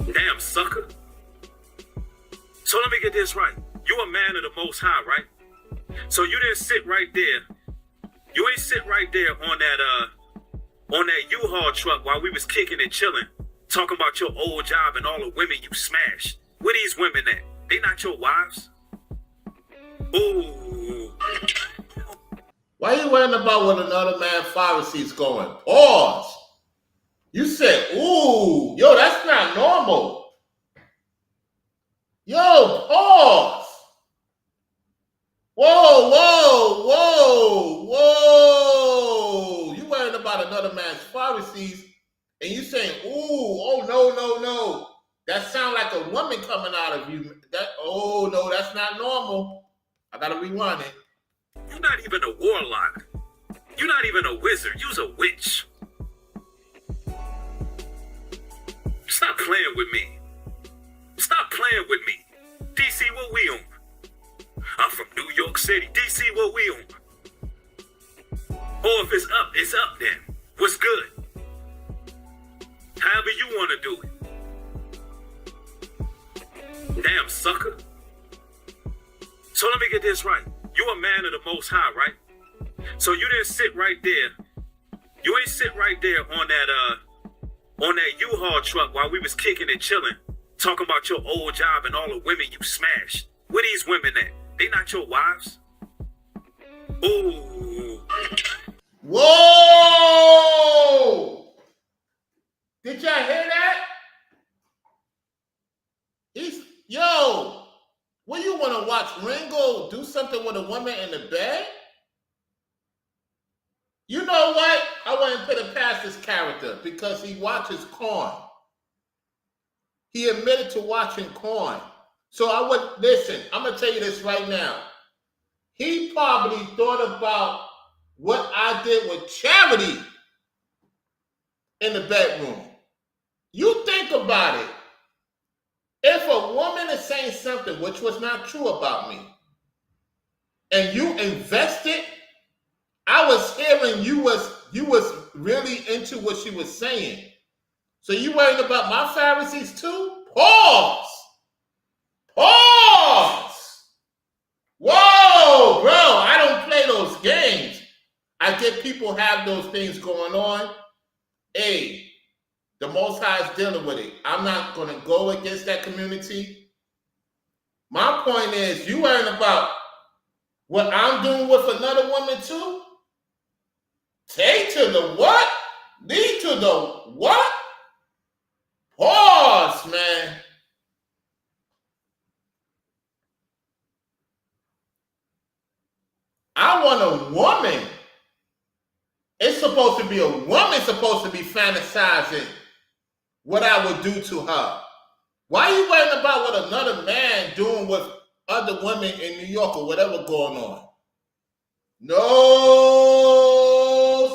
it. Damn sucker. So let me get this right. You a man of the Most High, right? So you didn't sit right there. You ain't sit right there on that U-Haul truck while we was kicking and chilling, talking about your old job and all the women you smashed. Where these women at? They not your wives? Ooh. Why you worrying about what another man Pharisee's going? Pause. You said, ooh, yo, that's not normal. Yo, pause. Whoa, whoa, whoa, whoa. You worrying about another man's Pharisees and you saying, ooh, oh, no. That sound like a woman coming out of you. Oh, no, that's not normal. I gotta rewind it. You're not even a warlock. You're not even a wizard. You's a witch. Stop playing with me. Stop playing with me. DC, what we on? I'm from New York City. DC, what we on? Or if it's up then. What's good? However you want to do it. Damn sucker. So let me get this right. You a man of the Most High, right? So you didn't sit right there. You ain't sit right there on that U-Haul truck while we was kicking and chilling, talking about your old job and all the women you smashed. Where these women at? They not your wives? Ooh. Whoa! Did y'all hear that? Yo, when you want to watch Ringo do something with a woman in the bed? You know what? I wouldn't put it past this character because he watches porn. He admitted to watching porn. So I would, listen, I'm going to tell you this right now. He probably thought about what I did with Charity in the bedroom. You think about it. If a woman is saying something which was not true about me, and you invested, I was hearing you was really into what she was saying. So you worried about my Pharisees too? Pause. Whoa, bro, I don't play those games. I get people have those things going on. Hey, the Most High is dealing with it. I'm not going to go against that community. My point is, you worrying about what I'm doing with another woman too? Take to the what? Lead to the what? Pause, man. I want a woman. It's supposed to be a woman supposed to be fantasizing what I would do to her. Why are you worrying about what another man doing with other women in New York or whatever going on? No,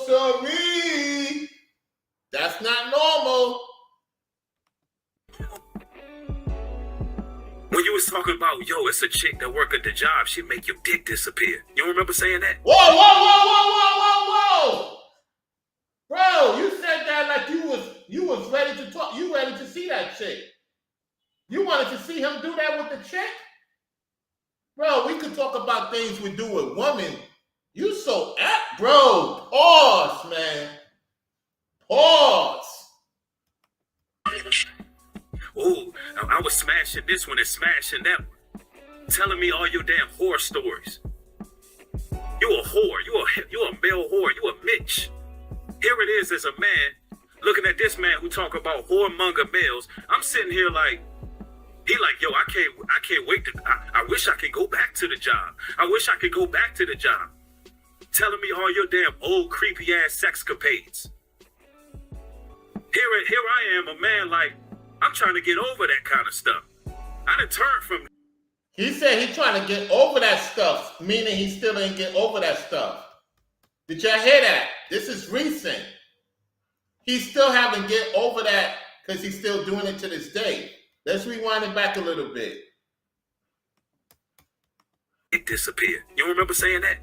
sorry. That's not normal. When you was talking about, yo, it's a chick that work at the job, she make your dick disappear. You don't remember saying that? Whoa. Bro, you said that like you was ready to talk. You ready to see that chick. You wanted to see him do that with the chick? Bro, we could talk about things we do with women. You so apt, bro. Pause, man. Pause. Ooh, I was smashing this one and smashing that one. Telling me all your damn horror stories. You a whore. You a male whore. You a Mitch. Here it is as a man, looking at this man who talk about whoremonger males. I'm sitting here like, he like, yo, I can't wait to, I wish I could go back to the job. I wish I could go back to the job. Telling me all your damn old creepy ass sexcapades. Here I am, a man like, I'm trying to get over that kind of stuff. I done turned from. He said he trying to get over that stuff, meaning he still ain't get over that stuff. Did y'all hear that? This is recent. He still haven't get over that because he's still doing it to this day. Let's rewind it back a little bit. It disappeared. You remember saying that?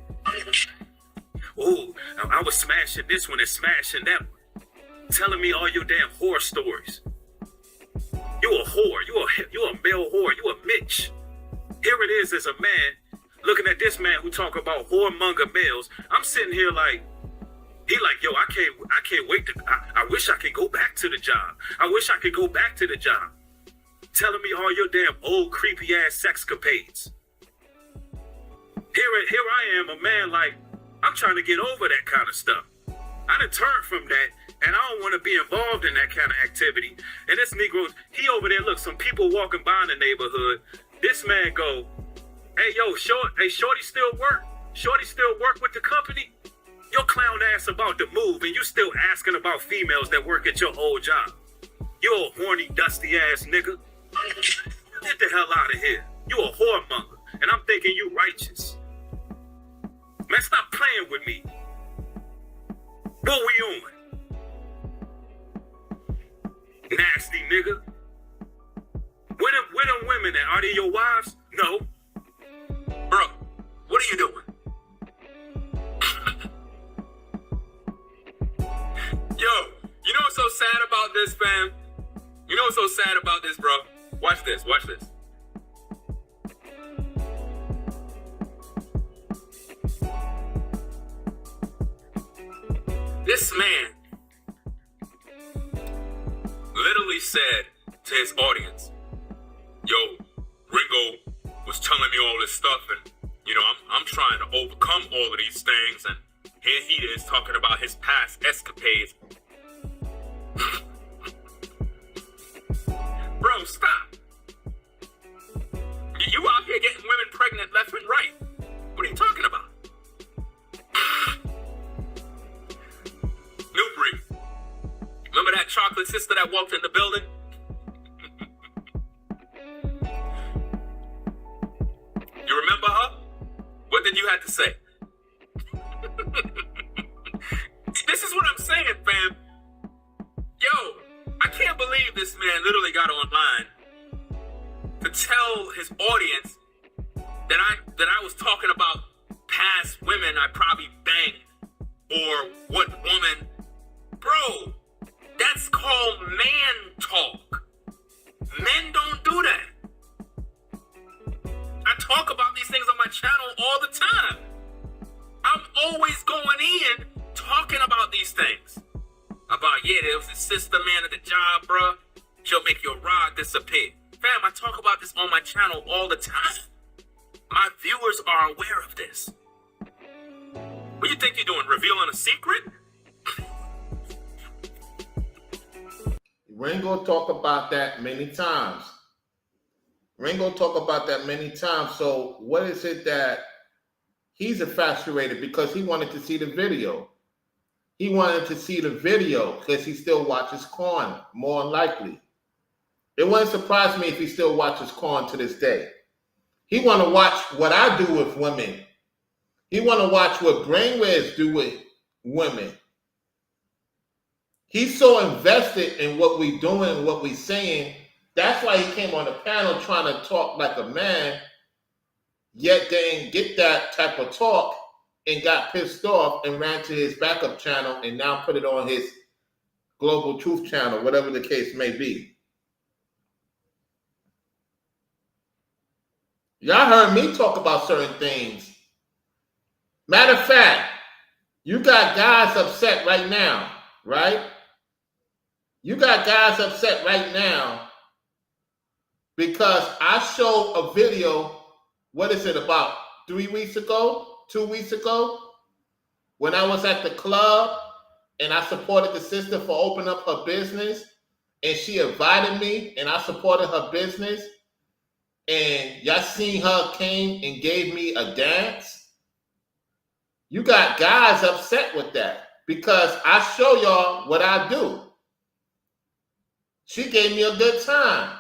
Ooh, I was smashing this one and smashing that one. Telling me all your damn horror stories. You a whore. You a male whore. You a Mitch. Here it is as a man, looking at this man who talk about whoremonger males. I'm sitting here like, he like, yo, I can't wait to, I wish I could go back to the job. I wish I could go back to the job. Telling me all your damn old creepy ass sexcapades. Here I am, a man like, I'm trying to get over that kind of stuff. I done turned from that, and I don't want to be involved in that kind of activity. And this Negro, he over there, look, some people walking by in the neighborhood. This man go, hey, yo, Shorty still work? Shorty still work with the company? Your clown ass about to move, and you still asking about females that work at your old job. You old horny, dusty ass nigga. Get the hell out of here. You a whoremonger, and I'm thinking you righteous. Man, stop playing with me. What we on? Nasty nigga. Where them women at? Are they your wives? No. Bro, what are you doing? Yo, you know what's so sad about this, fam? You know what's so sad about this, bro? Watch this, watch this. This man literally said to his audience, yo, Ringo was telling me all this stuff, and you know, I'm trying to overcome all of these things, and here he is talking about his past escapades. Bro, stop. You out here getting women pregnant left and right. What are you talking about? Newbury. Remember that chocolate sister that walked in the building? You remember her? What did you have to say? This is what I'm saying, fam. Yo, I can't believe this man literally got online to tell his audience that I was talking about past women I probably banged or what woman. Bro, that's called man talk. Men don't do that. I talk about these things on my channel all the time. I'm always going in talking about these things. About, yeah, there was a sister man at the job, bruh. She'll make your rod disappear. Fam, I talk about this on my channel all the time. My viewers are aware of this. What do you think you're doing? Revealing a secret? Ringo talk about that many times. So what is it that he's infatuated because he wanted to see the video? He wanted to see the video because he still watches corn, more than likely. It wouldn't surprise me if he still watches corn to this day. He want to watch what I do with women. He want to watch what Brainwezz do with women. He's so invested in what we doing and what we saying. That's why he came on the panel trying to talk like a man, yet they didn't get that type of talk and got pissed off and ran to his backup channel and now put it on his Global Truth channel, whatever the case may be. Y'all heard me talk about certain things. Matter of fact, you got guys upset right now, right? You got guys upset right now because I showed a video, what is it, about 3 weeks ago, 2 weeks ago, when I was at the club and I supported the sister for opening up her business, and she invited me and I supported her business, and y'all seen her came and gave me a dance. You got guys upset with that because I show y'all what I do. She gave me a good time.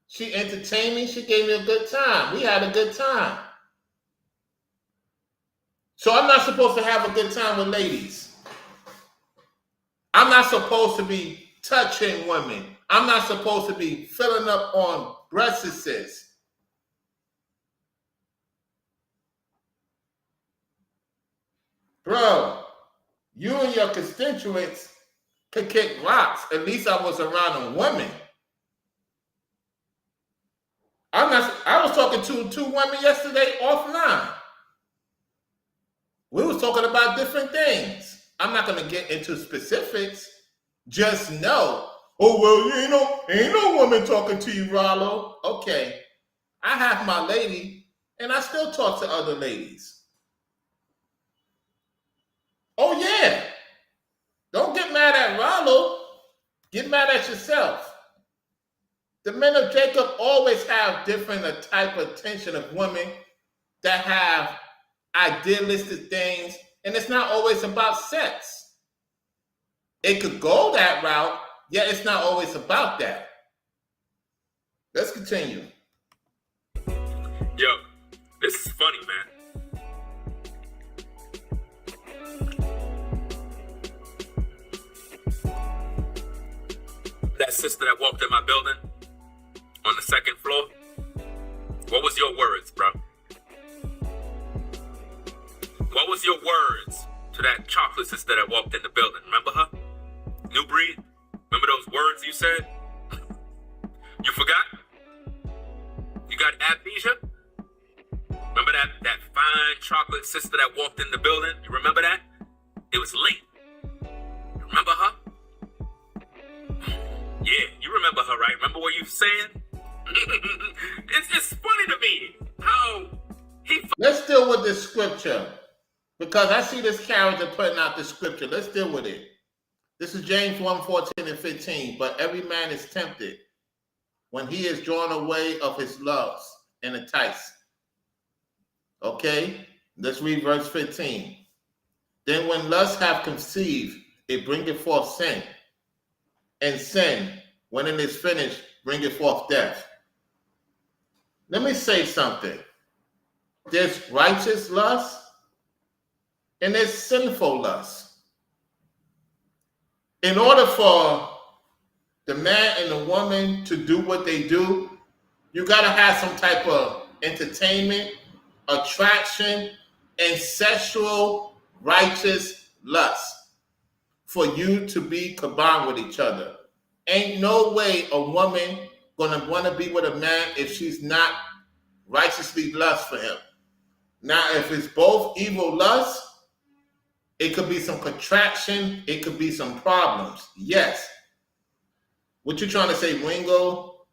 She entertained me. She gave me a good time. We had a good time. So I'm not supposed to have a good time with ladies. I'm not supposed to be touching women. I'm not supposed to be filling up on breasts. Bro, you and your constituents could kick rocks. At least I was around a woman. I was talking to 2 women yesterday offline. We was talking about different things. I'm not gonna get into specifics. Just know, oh well, ain't no woman talking to you, Rollo. Okay. I have my lady, and I still talk to other ladies. Oh yeah. Don't get mad at Rollo. Get mad at yourself. The men of Jacob always have different type of attention of women that have idealistic things, and it's not always about sex. It could go that route, yet it's not always about that. Let's continue. Yo, this is funny, man. That sister that walked in my building on the 2nd floor, what was your words, bro? What was your words to that chocolate sister that walked in the building? Remember her? New breed? Remember those words you said? You forgot? You got amnesia? Remember that fine chocolate sister that walked in the building? You remember that? It was late. You remember her? Yeah, you remember her, right? Remember what you saying? It's funny to me how he... Let's deal with this scripture, because I see this character putting out the scripture. Let's deal with it. This is James 1:14-15. But every man is tempted when he is drawn away of his lusts and enticed. Okay, let's read verse 15. Then when lust have conceived, it bringeth forth sin. And sin, when it is finished, bringeth forth death. Let me say something. There's righteous lust and there's sinful lust. In order for the man and the woman to do what they do, you got to have some type of entertainment, attraction, and sexual righteous lust for you to be combined with each other. Ain't no way a woman gonna want to be with a man if she's not righteously lust for him. Now, if it's both evil lust, it could be some contraction, it could be some problems. Yes. What you trying to say, Ringo?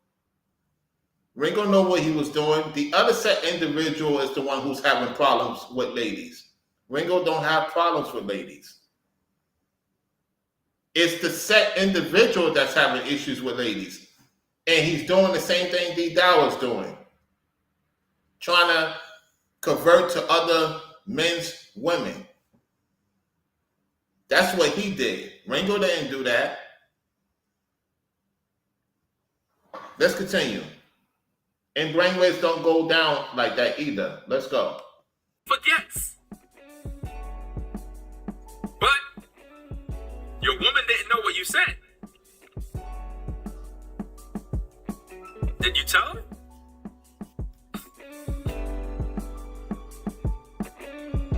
Ringo know what he was doing. The other set individual is the one who's having problems with ladies. Ringo don't have problems with ladies. It's the set individual that's having issues with ladies. And he's doing the same thing D. Dow is doing. Trying to convert to other men's women. That's what he did. Ringo didn't do that. Let's continue. And Brainwezz don't go down like that either. Let's go. Forgets. But your woman didn't know what you said. Did you tell her?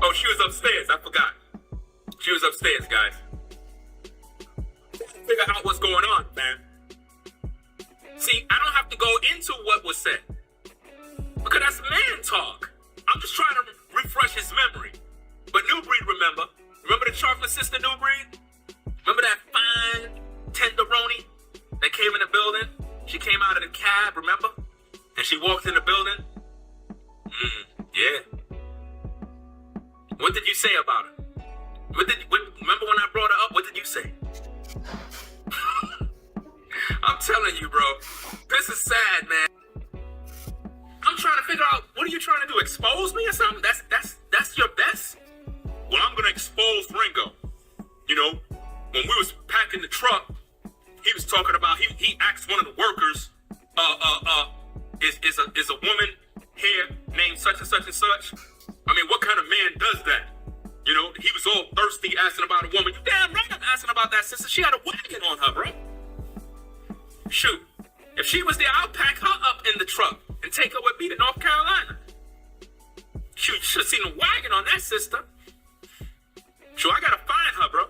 Oh, she was upstairs. I forgot. She was upstairs, guys. Figure out what's going on, man. See, I don't have to go into what was said. Because that's man talk. I'm just trying to refresh his memory. But New Breed, remember the chocolate sister New Breed? Remember that fine tenderoni that came in the building? She came out of the cab, remember? And she walked in the building? Yeah. What did you say about her? Remember when I brought her up? What did you say? I'm telling you, bro. This is sad, man. I'm trying to figure out, what are you trying to do? Expose me or something? That's your best? Well, I'm gonna expose Ringo. You know, when we was packing the truck, he was talking about, he asked one of the workers, is a woman here named such and such and such? I mean, what kind of man does that? You know, he was all thirsty asking about a woman. You damn right I'm asking about that sister. She had a wagon on her, bro. Shoot, if she was there, I'll pack her up in the truck and take her with me to North Carolina. Shoot, you should have seen a wagon on that sister. Shoot, I gotta find her, bro.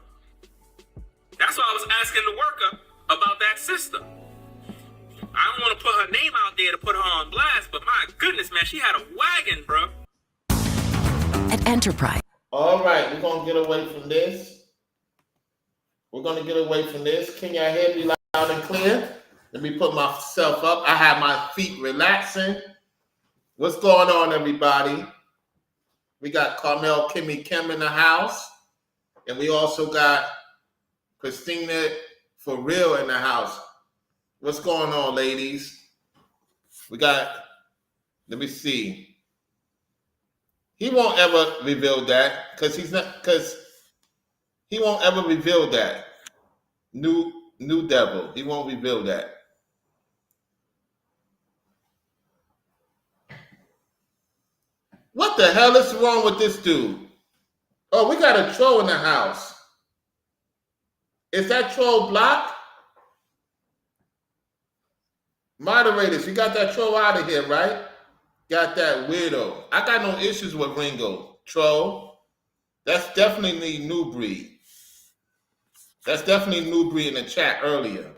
That's why I was asking the worker about that sister. I don't want to put her name out there to put her on blast, but my goodness, man, she had a wagon, bro. At Enterprise. All right, we're going to get away from this. Can y'all hear me loud and clear? Let me put myself up. I have my feet relaxing. What's going on, everybody? We got Carmel Kimmy Kim in the house. And we also got Christina For Real in the house. What's going on, ladies? We got, let me see. He won't ever reveal that because he won't ever reveal that. New devil. He won't reveal that. What the hell is wrong with this dude? Oh, we got a troll in the house. Is that troll blocked? Moderators, you got that troll out of here, right? Got that weirdo. I got no issues with Ringo. Troll. That's definitely New Breed. That's definitely New Breed in the chat earlier.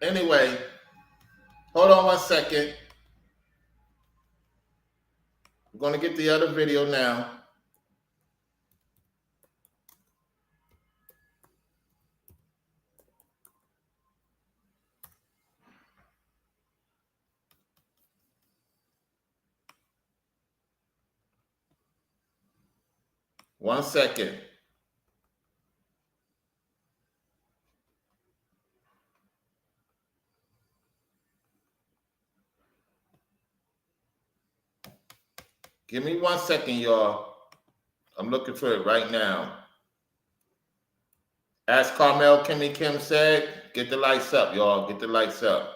Anyway, hold on 1 second. We're going to get the other video now. One second. Give me 1 second, y'all. I'm looking for it right now. As Carmel Kimmy Kim said, get the lights up, y'all. Get the lights up.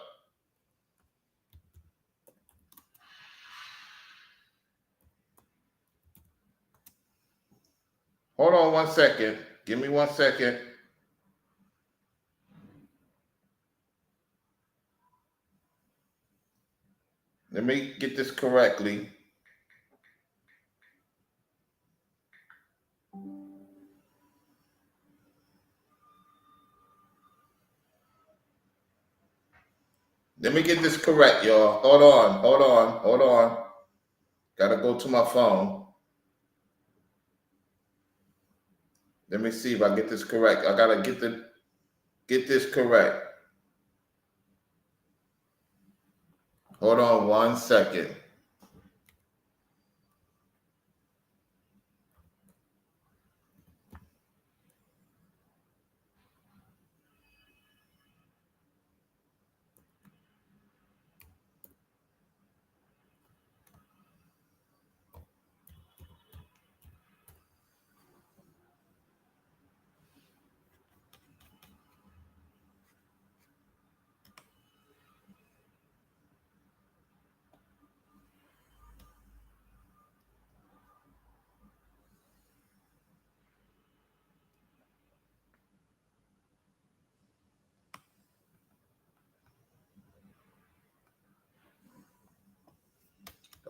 Hold on 1 second. Give me 1 second. Let me get this correctly. Let me get this correct, y'all. Hold on. Gotta go to my phone. Let me see if I get this correct. I gotta get this correct. Hold on 1 second.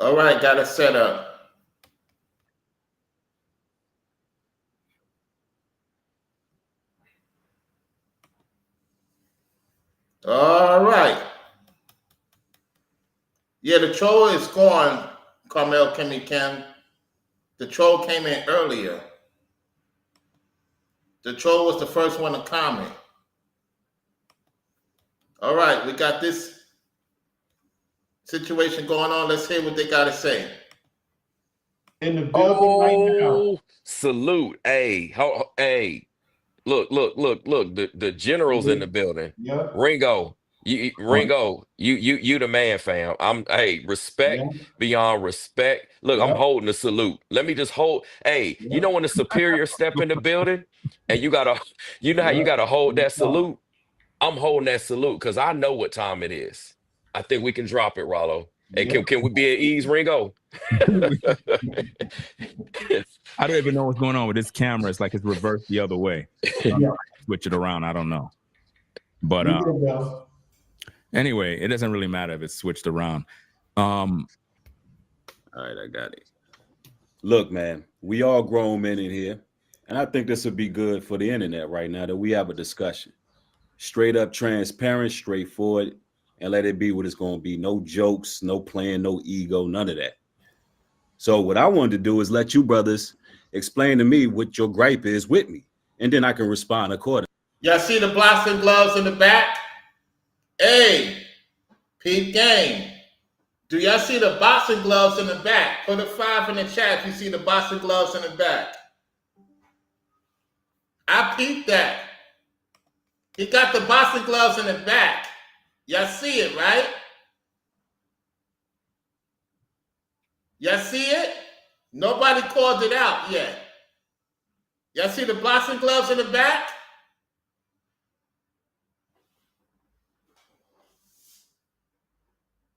All right, got it set up. All right. Yeah, the troll is gone, Carmel Kimmy Kim. The troll came in earlier. The troll was the first one to comment. All right, we got this situation going on. Let's hear what they got to say. In the building right now. Oh, salute. Hey, hey, look. The general's in the building. Yep. Ringo, you the man, fam. Respect Yep. beyond respect. Look, I'm Yep. holding the salute. Let me just hold. Hey, you know when the superior step in the building and you gotta, you know how you gotta hold that salute? I'm holding that salute because I know what time it is. I think we can drop it, Rollo. Hey, can we be at ease, Ringo? I don't even know what's going on with this camera. It's like it's reversed the other way. Switch it around. I don't know. But anyway, it doesn't really matter if it's switched around. All right, I got it. Look, man, we all grown men in here, and I think this would be good for the internet right now that we have a discussion. Straight up, transparent, straightforward, and let it be what it's going to be. No jokes, no playing, no ego, none of that. So what I wanted to do is let you brothers explain to me what your gripe is with me, and then I can respond accordingly. Y'all see the boxing gloves in the back? Hey, peep game. Do y'all see the boxing gloves in the back? Put a 5 in the chat if you see the boxing gloves in the back. I peeped that. He got the boxing gloves in the back. Y'all see it, right? Y'all see it? Nobody called it out yet. Y'all see the boxing gloves in the back?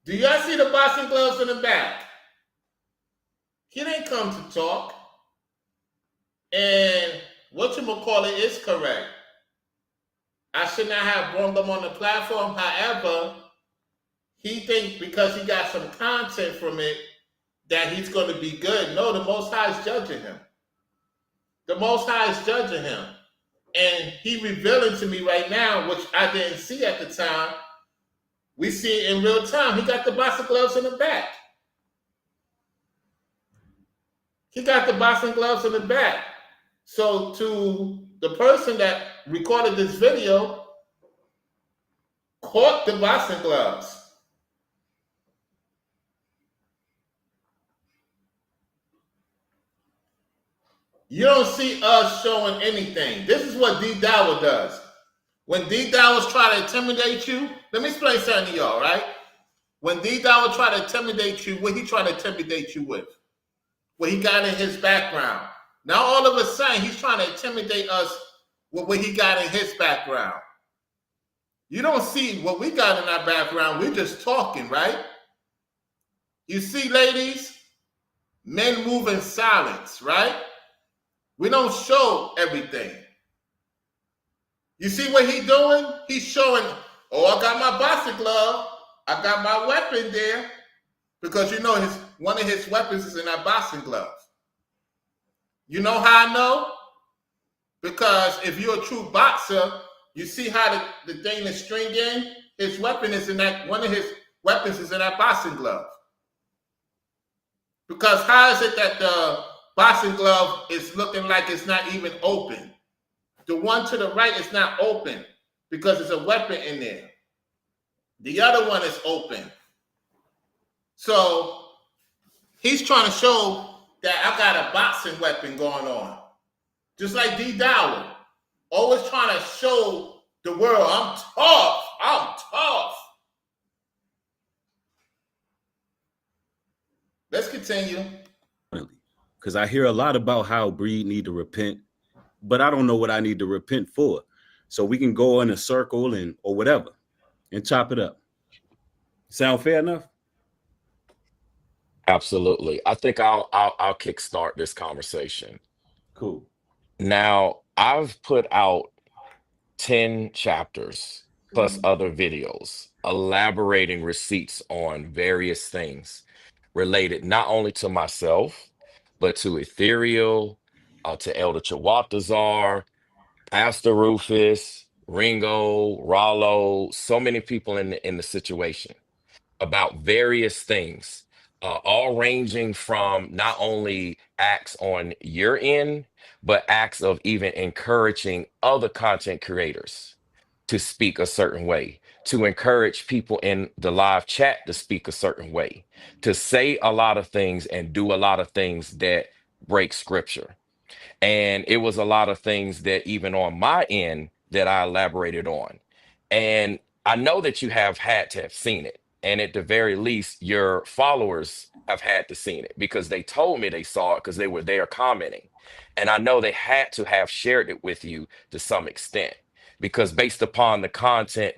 Do y'all see the boxing gloves in the back? He didn't come to talk. And whatchamacallit is correct. I should not have brought them on the platform. However, he thinks because he got some content from it that he's going to be good. No, the Most High is judging him. The Most High is judging him. And he revealing to me right now, which I didn't see at the time. We see it in real time. He got the boxing gloves in the back. He got the boxing gloves in the back. So to the person that recorded this video, caught the boxing gloves. You don't see us showing anything. This is what D Dower does. When D Dower's try to intimidate you, let me explain something to y'all, right? When D Dower try to intimidate you, what he try to intimidate you with? What he got in his background. Now all of a sudden, he's trying to intimidate us with what he got in his background. You don't see what we got in our background. We're just talking, right? You see, ladies, men move in silence, right? We don't show everything. You see what he's doing? He's showing, oh, I got my boxing glove. I got my weapon there. Because you know one of his weapons is in that boxing glove. You know how I know? Because if you're a true boxer, you see how the thing is stringed in? His weapon is in that, one of his weapons is in that boxing glove. Because how is it that the boxing glove is looking like it's not even open? The one to the right is not open because there's a weapon in there. The other one is open. So he's trying to show that I got a boxing weapon going on. Just like D Dower. Always trying to show the world, I'm tough. I'm tough. Let's continue. Because I hear a lot about how Breed need to repent, but I don't know what I need to repent for. So we can go in a circle or whatever and chop it up. Sound fair enough? Absolutely. I think I'll kickstart this conversation. Cool. Now, I've put out 10 chapters plus other videos elaborating receipts on various things related not only to myself, but to Ethereal, to Elder Chawatazar, Pastor Rufus, Ringo, Rollo, so many people in the situation. about various things, all ranging from not only acts on your end, but acts of even encouraging other content creators to speak a certain way, to encourage people in the live chat to speak a certain way, to say a lot of things and do a lot of things that break scripture. And it was a lot of things that even on my end that I elaborated on. And I know that you have had to have seen it. And at the very least, your followers have had to seen it because they told me they saw it because they were there commenting. And I know they had to have shared it with you to some extent because based upon the content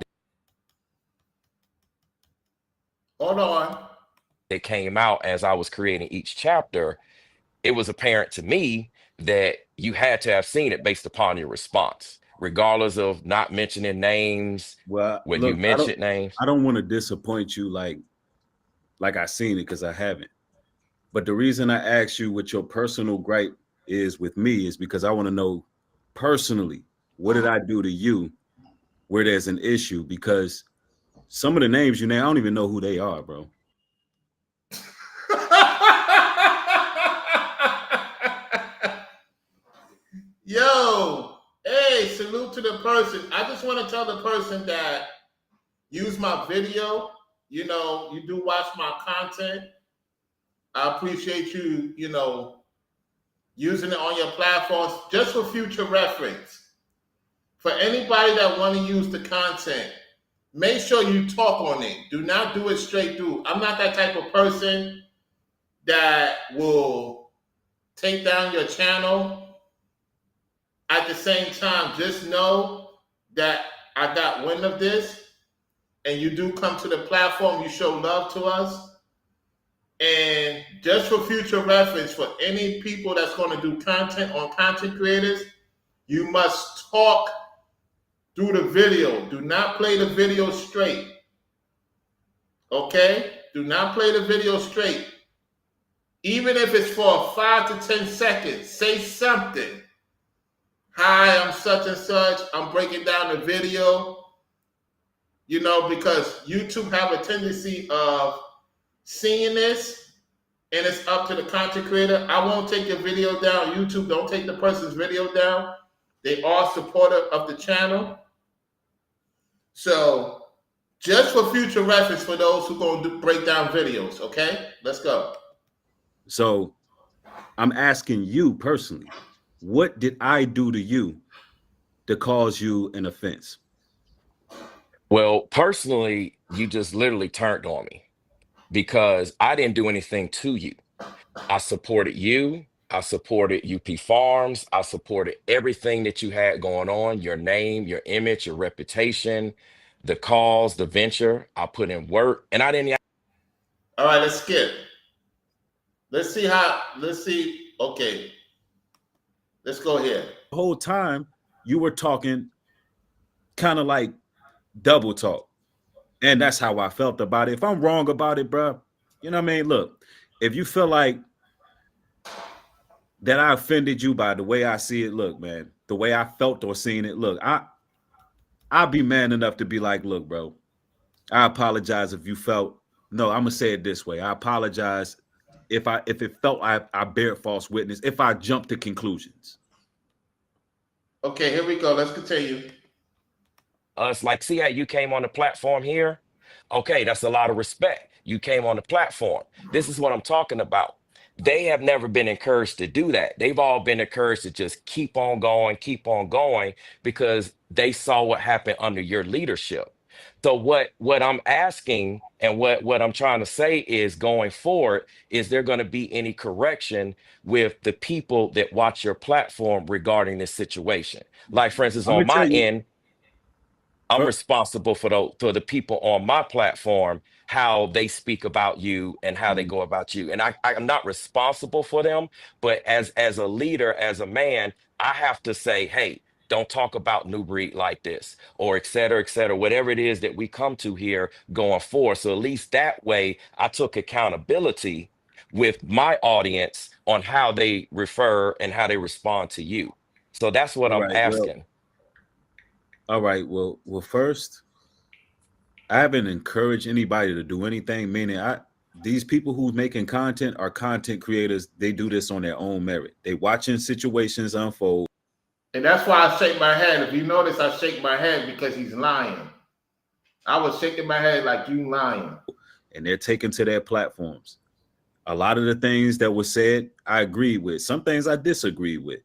Hold on. that came out as I was creating each chapter, it was apparent to me that you had to have seen it based upon your response, regardless of not mentioning names, Well, whether you look, mentioned names. I don't want to disappoint you like I seen it because I haven't. But the reason I asked you what your personal gripe is with me is because I want to know personally, what did I do to you where there's an issue? Because some of the names you name, I don't even know who they are, bro. Yo, hey, salute to the person. I just want to tell the person that use my video. You know, you do watch my content. I appreciate you, using it on your platforms just for future reference. For anybody that want to use the content, make sure you talk on it. Do not do it straight through. I'm not that type of person that will take down your channel. At the same time, just know that I got wind of this and you do come to the platform, you show love to us. And just for future reference, for any people that's going to do content on content creators, you must talk through the video. Do not play the video straight. Okay? Do not play the video straight. Even if it's for 5 to 10 seconds, say something. Hi, I'm such and such. I'm breaking down the video. Because YouTube have a tendency of seeing this, and it's up to the content creator. I won't take your video down. YouTube, don't take the person's video down. They are supportive of the channel. So, just for future reference for those who going to break down videos, okay? Let's go. So, I'm asking you personally, what did I do to you to cause you an offense? Well, personally, you just literally turned on me because I didn't do anything to you. I supported you. I supported UP Farms. I supported everything that you had going on, your name, your image, your reputation, the cause, the venture. I put in work and I didn't. All right, let's skip. Let's see. Okay. Let's go here. The whole time you were talking kind of like double talk. And that's how I felt about it. If I'm wrong about it, bro, you know what I mean? Look, if you feel like that I offended you by the way I see it, look, man, the way I felt or seen it, look, I'll be man enough to be like, look, bro, I apologize if you felt, no, I'm gonna say it this way. I apologize if it felt I bear false witness, if I jumped to conclusions. Okay, here we go. Let's continue. It's like, see how you came on the platform here? Okay, that's a lot of respect. You came on the platform. This is what I'm talking about. They have never been encouraged to do that. They've all been encouraged to just keep on going because they saw what happened under your leadership. So what I'm asking and what I'm trying to say is going forward, is there going to be any correction with the people that watch your platform regarding this situation? Like, for instance, on my end, I'm responsible for the people on my platform, how they speak about you and how they go about you. And I'm not responsible for them, but as a leader, as a man, I have to say, hey, don't talk about New Breed like this, or et cetera, whatever it is that we come to here going forward. So at least that way I took accountability with my audience on how they refer and how they respond to you. So that's what I'm asking. All right. Well, first, I haven't encouraged anybody to do anything. Meaning, these people who's making content are content creators. They do this on their own merit. They watching situations unfold. And that's why I shake my head. If you notice, I shake my head because he's lying. I was shaking my head like you lying. And they're taken to their platforms. A lot of the things that were said, I agreed with. Some things I disagreed with.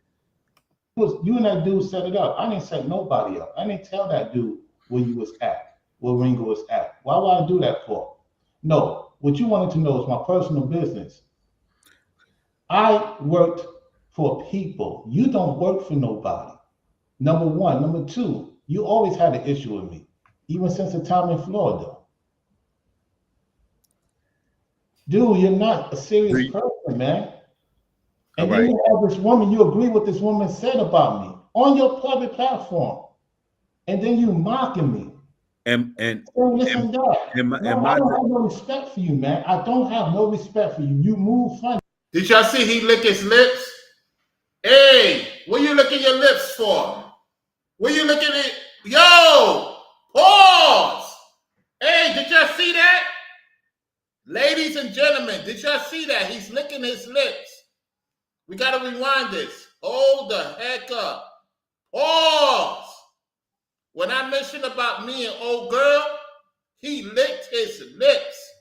You and that dude set it up. I didn't set nobody up. I didn't tell that dude where you was at, where Ringo was at. Why would I do that for? No, what you wanted to know is my personal business. I worked for people. You don't work for nobody. Number one. Number two, you always had an issue with me, even since the time in Florida. Dude, you're not a serious person, man. And then you have this woman, you agree with this woman said about me on your public platform. And then you mocking me. And listen to that. I don't have no respect for you, man. I don't have no respect for you. You move funny. Did y'all see he lick his lips? Hey, what you licking your lips for? What you looking at? Yo, pause. Hey, did y'all see that? Ladies and gentlemen, did y'all see that? He's licking his lips. We got to rewind this. Hold the heck up. Pause. When I mentioned about me and old girl, he licked his lips.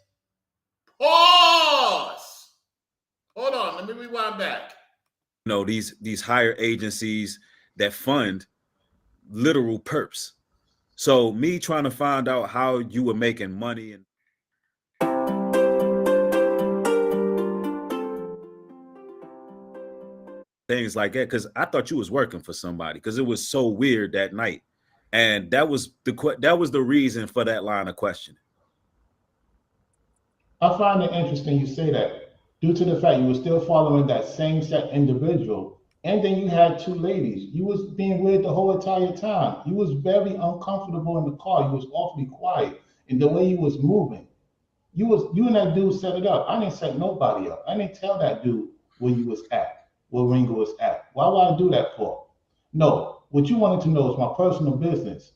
Pause. Hold on. Let me rewind back. You know, these higher agencies that fund literal perps. So me trying to find out how you were making money and things like that, because I thought you was working for somebody, because it was so weird that night. And that was the reason for that line of questioning. I find it interesting you say that, due to the fact you were still following that same set individual, and then you had two ladies. You was being weird the whole entire time. You was very uncomfortable in the car. You was awfully quiet in the way you was moving. You and that dude set it up. I didn't set nobody up. I didn't tell that dude where you was at, where Ringo was at. Why would I do that for? No. What you wanted to know is my personal business.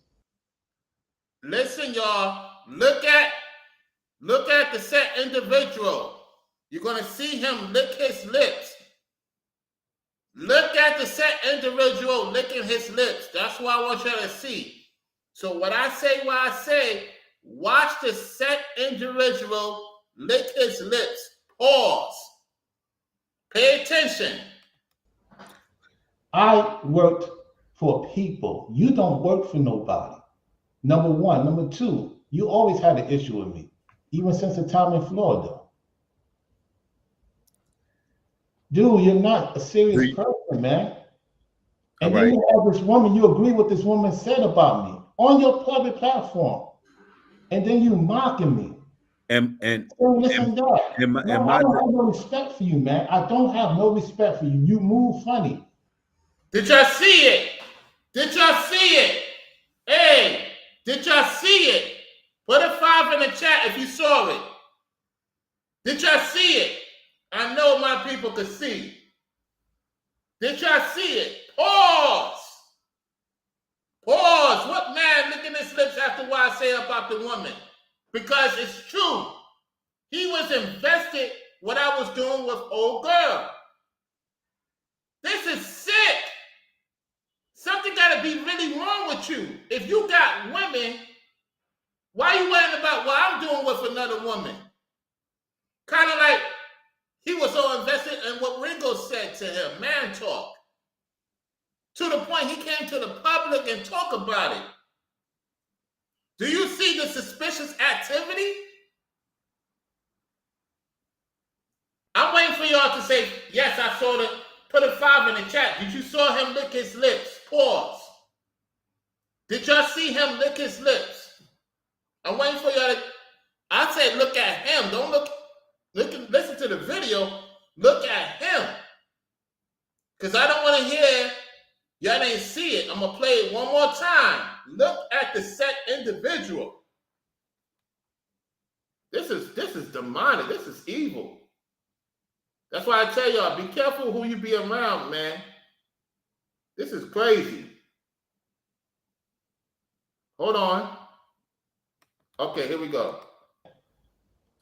Listen, y'all. Look at the set individual. You're going to see him lick his lips. Look at the set individual licking his lips. That's what I want y'all to see. So what I say, watch the set individual lick his lips. Pause. Pay attention. I worked for people. You don't work for nobody. Number one. Number two, you always had an issue with me, even since the time in Florida. Dude, you're not a serious person, man. And then you have this woman, you agree with this woman said about me on your public platform. And then you mocking me. Listen to that. I don't have no respect for you, man. I don't have no respect for you. You move funny. Did y'all see it? Did y'all see it? Hey, did y'all see it? Put a 5 in the chat if you saw it. Did y'all see it? I know my people could see. Did y'all see it? Pause. Pause. What man licking his lips after what I say about the woman? Because it's true. He was invested what I was doing with old girl. This is sick. Something got to be really wrong with you. If you got women, why are you worrying about what I'm doing with another woman? Kind of like he was so invested in what Ringo said to him, man talk. To the point he came to the public and talked about it. Do you see the suspicious activity? I'm waiting for y'all to say, yes, I saw it. Put a 5 in the chat. Did you saw him lick his lips? Pause. Did y'all see him lick his lips? I'm waiting for y'all to, I said look at him. Don't listen to the video. Look at him. Because I don't want to hear y'all ain't see it. I'm going to play it one more time. Look at the set individual. This is demonic. This is evil. That's why I tell y'all, be careful who you be around, man. This is crazy. Hold on. Okay, here we go.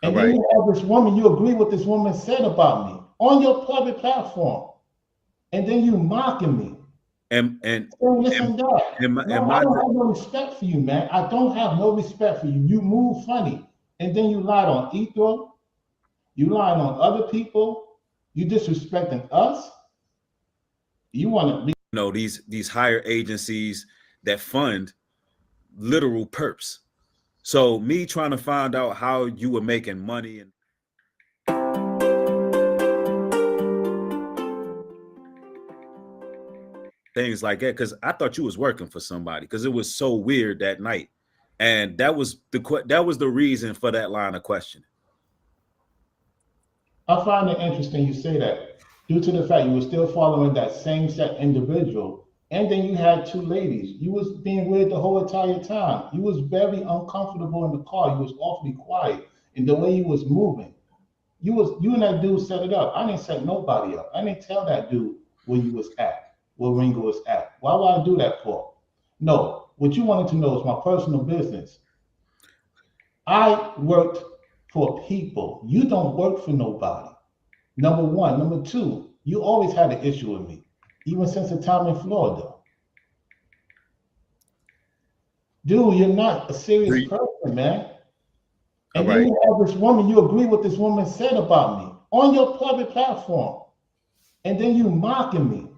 And then you have this woman, you agree with this woman said about me on your public platform. And then you mocking me. And listen, no, I don't have no respect for you, man. I don't have no respect for you. You move funny. And then you lied on Ether. You lied on other people. You disrespecting us. You want to be, you know, these higher agencies that fund literal perps. So me trying to find out how you were making money and things like that, because I thought you was working for somebody, because it was so weird that night, and that was the reason for that line of questioning. I find it interesting you say that, due to the fact you were still following that same set individual, and then you had two ladies. You was being weird the whole entire time. You was very uncomfortable in the car. You was awfully quiet in the way you was moving. You and that dude set it up. I didn't set nobody up. I didn't tell that dude where you was at, where Ringo was at. Why would I do that for? No, what you wanted to know is my personal business. I worked for people. You don't work for nobody. Number one. Number two, you always had an issue with me, even since the time in Florida. Dude, you're not a serious person, man. And then you have this woman, you agree with this woman said about me on your public platform. And then you mocking me.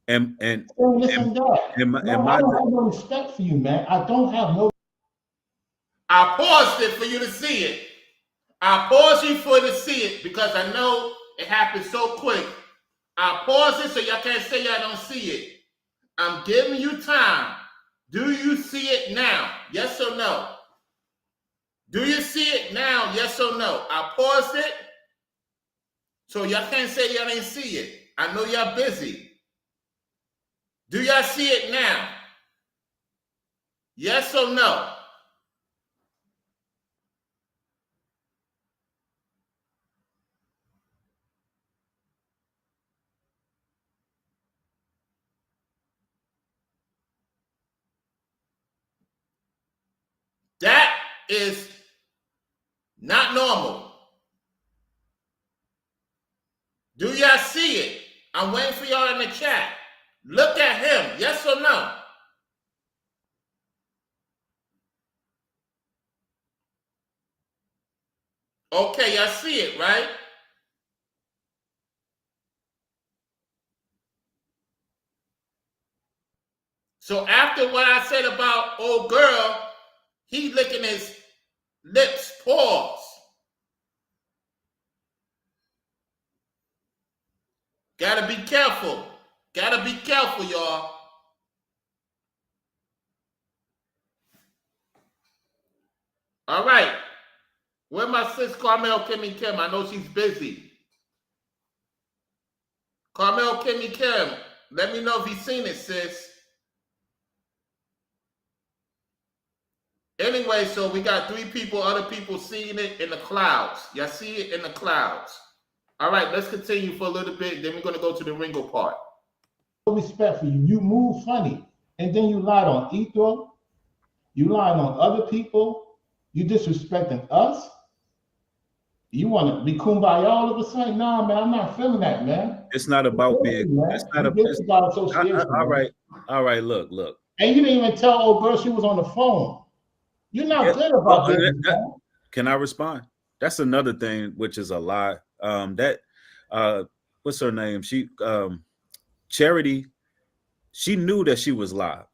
Listen, I don't have no respect for you, man. I don't have no. I paused it for you to see it. I paused you for you to see it because I know it happened so quick. I paused it so y'all can't say y'all don't see it. I'm giving you time. Do you see it now? Yes or no? Do you see it now? Yes or no? I paused it so y'all can't say y'all didn't see it. I know y'all busy. Do y'all see it now? Yes or no? That is not normal. Do y'all see it? I'm waiting for y'all in the chat. Look at him. Yes or no? Okay, y'all see it, right? So after what I said about old girl, he licking his lips, pause. Gotta be careful. Gotta be careful, y'all. All right. Where my sis Carmel Kimmy Kim? I know she's busy. Carmel Kimmy Kim, let me know if you've seen it, sis. Anyway, so we got 3 people, other people seeing it in the clouds. Y'all see it in the clouds. All right, let's continue for a little bit. Then we're going to go to the Ringo part. No respect for you. You move funny. And then you lied on Ether. You lied on other people. You disrespecting us. You want to be kumbaya all of a sudden? Nah, man, I'm not feeling that, man. It's not about being. It's not about association. All right. Look. And you didn't even tell old girl she was on the phone. You're not good about that. Can I respond? That's another thing, which is a lie. What's her name? Charity. She knew that she was live.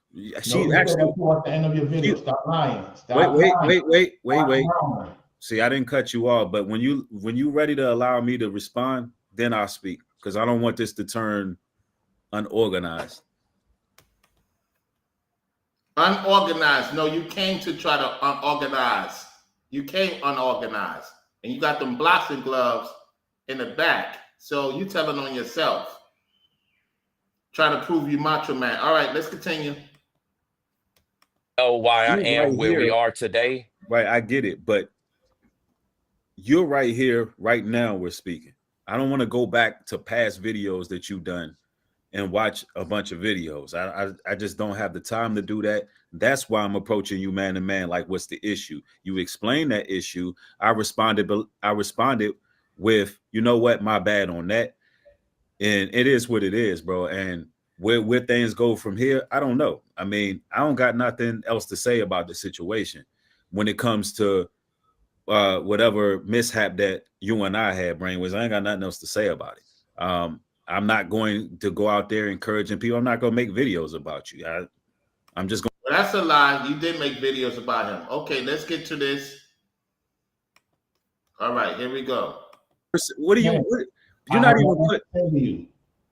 She actually. At the end of your video, stop lying. Wait. See, I didn't cut you off, but when you ready to allow me to respond, then I'll speak, because I don't want this to turn unorganized. Unorganized. No, you came to try to unorganize. You came unorganized. And you got them boxing gloves in the back. So you telling on yourself. Trying to prove you macho man. All right, let's continue. Oh, why I am where we are today. Right, I get it, but you're right here, right now we're speaking. I don't want to go back to past videos that you've done and watch a bunch of videos. I just don't have the time to do that. That's why I'm approaching you man to man. Like, what's the issue? You explained that issue. I responded with, you know what, my bad on that. And it is what it is, bro. And where things go from here, I don't know. I mean, I don't got nothing else to say about the situation when it comes to whatever mishap that you and I had, Brainwezz. I ain't got nothing else to say about it. I'm not going to go out there encouraging people. I'm not going to make videos about you. I'm just going. Well, that's a lie. You did make videos about him. Okay, let's get to this. All right, here we go. What do you? You're not even put.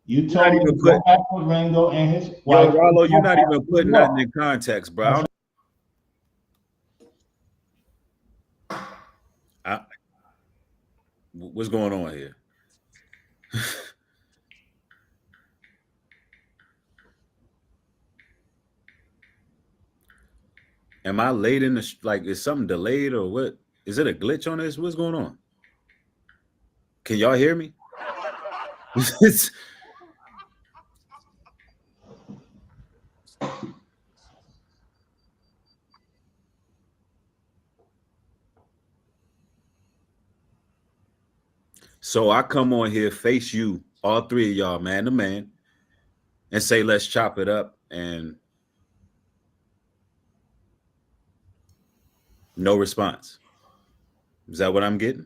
You told me to go back with Ringo and his wife. Yo, Rollo, you're not even putting nothing in context, bro. What's going on here? Am I late in the like? Is something delayed or what? Is it a glitch on this? What's going on? Can y'all hear me? So I come on here, face you, all three of y'all, man to man, and say, let's chop it up, and no response. Is that what I'm getting?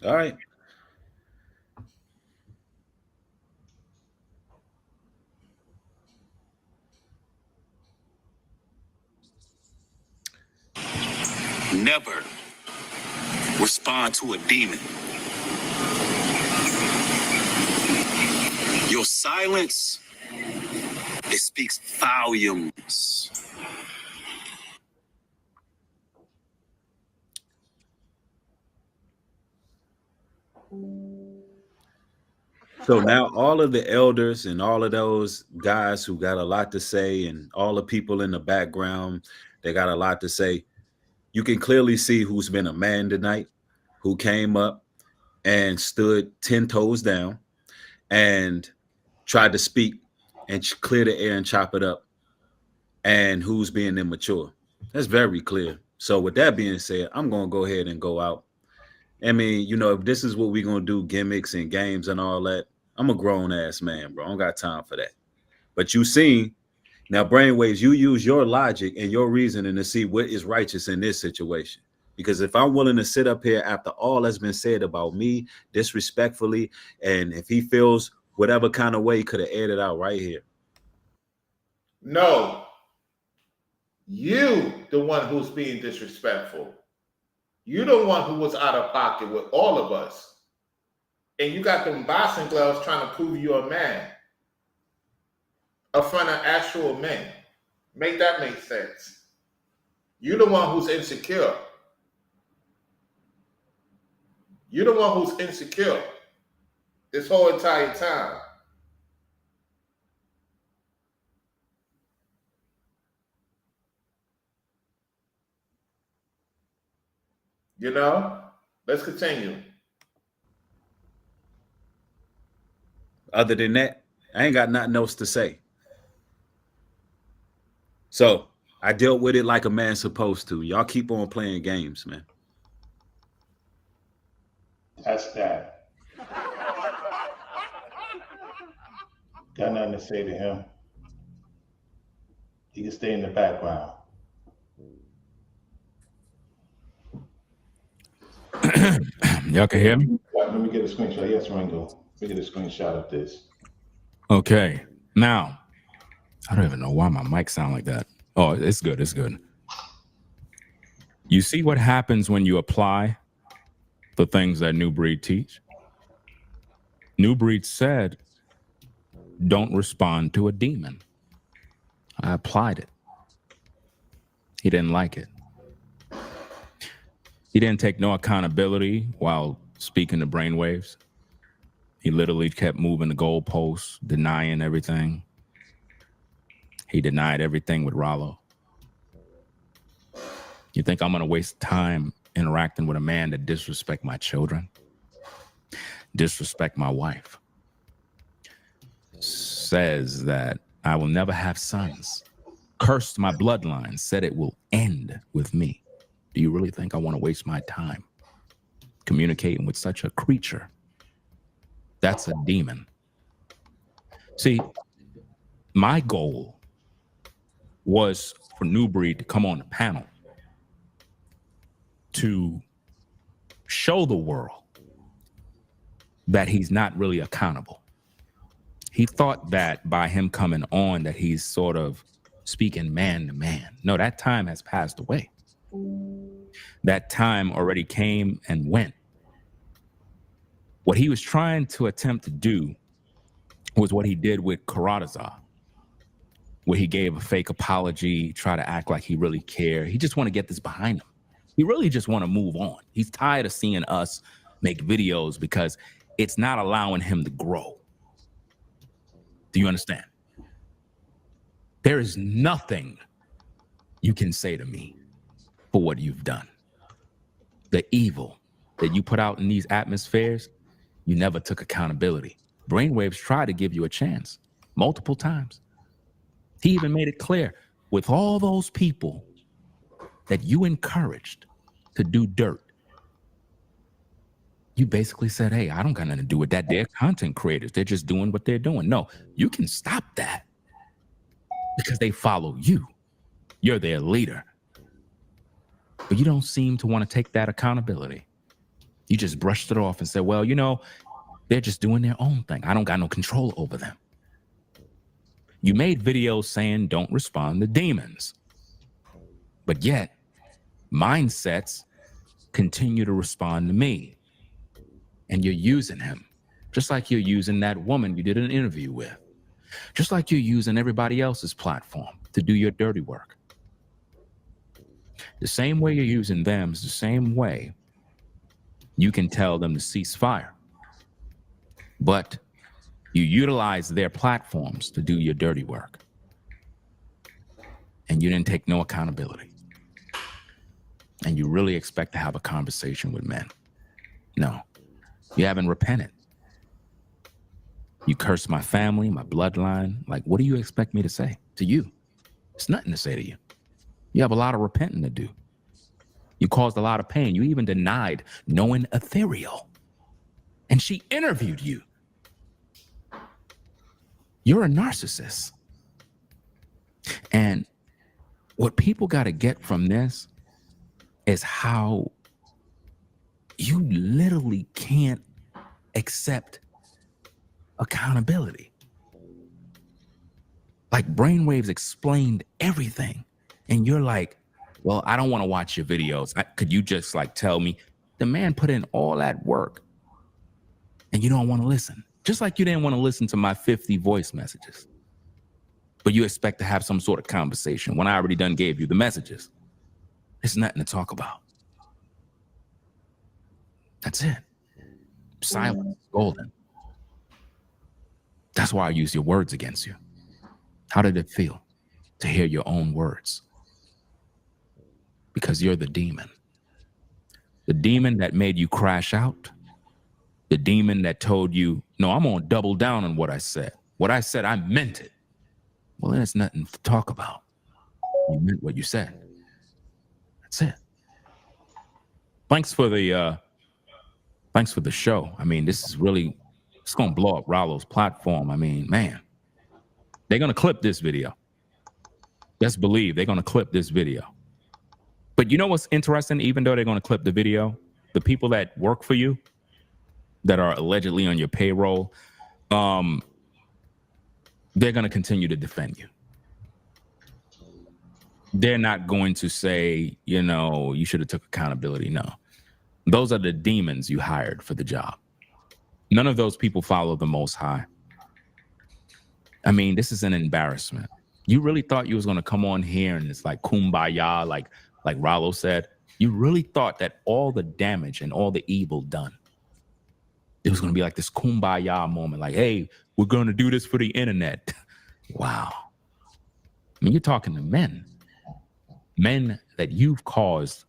All right. Never respond to a demon. Your silence, it speaks volumes. So now all of the elders and all of those guys who got a lot to say, and all the people in the background, they got a lot to say. You can clearly see who's been a man tonight, who came up and stood 10 toes down and tried to speak and clear the air and chop it up, and who's being immature. That's very clear. So with that being said, I'm going to go ahead and go out. I mean, you know, if this is what we're going to do, gimmicks and games and all that, I'm a grown ass man, bro. I don't got time for that. But you seen, now, Brainwezz, you use your logic and your reasoning to see what is righteous in this situation. Because if I'm willing to sit up here after all that's been said about me disrespectfully, and if he feels whatever kind of way, he could have aired it out right here. No. You, the one who's being disrespectful. You the one who was out of pocket with all of us. And you got them boxing gloves trying to prove you're a man. In front of actual men. Make that make sense. You're the one who's insecure. You're the one who's insecure this whole entire time. You know? Let's continue. Other than that, I ain't got nothing else to say. So I dealt with it like a man's supposed to. Y'all keep on playing games, man. That's that. Got nothing to say to him. He can stay in the background. Y'all can hear me? Let me get a screenshot. Yes, Ringo. Let me get a screenshot of this. Okay. Now, I don't even know why my mic sound like that. Oh, it's good. It's good. You see what happens when you apply the things that New Breed teach? New Breed said, don't respond to a demon. I applied it. He didn't like it. He didn't take no accountability while speaking to Brainwezz. He literally kept moving the goalposts, denying everything. He denied everything with Rollo. You think I'm going to waste time interacting with a man that disrespect my children, disrespect my wife, says that I will never have sons, cursed my bloodline, said it will end with me? Do you really think I want to waste my time communicating with such a creature? That's a demon. See, my goal was for New Breed to come on the panel to show the world that he's not really accountable. He thought that by him coming on that he's sort of speaking man to man. No, that time has passed away. That time already came and went. What he was trying to attempt to do was what he did with Karatazar, where he gave a fake apology, try to act like he really cared. He just want to get this behind him. He really just want to move on. He's tired of seeing us make videos because it's not allowing him to grow. Do you understand? There is nothing you can say to me for what you've done. The evil that you put out in these atmospheres, you never took accountability. Brainwezz tried to give you a chance multiple times. He even made it clear with all those people that you encouraged to do dirt. You basically said, hey, I don't got nothing to do with that. They're content creators. They're just doing what they're doing. No, you can stop that because they follow you. You're their leader. But you don't seem to want to take that accountability. You just brushed it off and said, well, you know, they're just doing their own thing. I don't got no control over them. You made videos saying don't respond to demons. But yet, mindsets continue to respond to me. And you're using him, just like you're using that woman you did an interview with, just like you're using everybody else's platform to do your dirty work. The same way you're using them is the same way you can tell them to cease fire. But you utilize their platforms to do your dirty work. And you didn't take no accountability. And you really expect to have a conversation with men. No, you haven't repented. You cursed my family, my bloodline. Like, what do you expect me to say to you? It's nothing to say to you. You have a lot of repenting to do. You caused a lot of pain. You even denied knowing Ethereal. And she interviewed you. You're a narcissist. And what people got to get from this is how you literally can't accept accountability. Like Brainwezz explained everything. And you're like, well, I don't want to watch your videos. Could you just like tell me? The man put in all that work and you don't want to listen. Just like you didn't want to listen to my 50 voice messages. But you expect to have some sort of conversation when I already done gave you the messages. There's nothing to talk about. That's it. Silence is golden. That's why I use your words against you. How did it feel to hear your own words? Because you're the demon. The demon that made you crash out. The demon that told you, no, I'm going to double down on what I said. What I said, I meant it. Well, then it's nothing to talk about. You meant what you said. That's it. Thanks for the show. I mean, this is really, it's going to blow up Rollo's platform. I mean, man, they're going to clip this video. Just believe they're going to clip this video. But you know what's interesting? Even though they're going to clip the video, the people that work for you, that are allegedly on your payroll, they're going to continue to defend you. They're not going to say, you know, you should have took accountability. No. Those are the demons you hired for the job. None of those people follow the Most High. I mean, this is an embarrassment. You really thought you was going to come on here and it's like kumbaya, like Rollo said. You really thought that all the damage and all the evil done, it was going to be like this kumbaya moment, like, hey, we're going to do this for the internet. Wow. I mean, you're talking to men that you've caused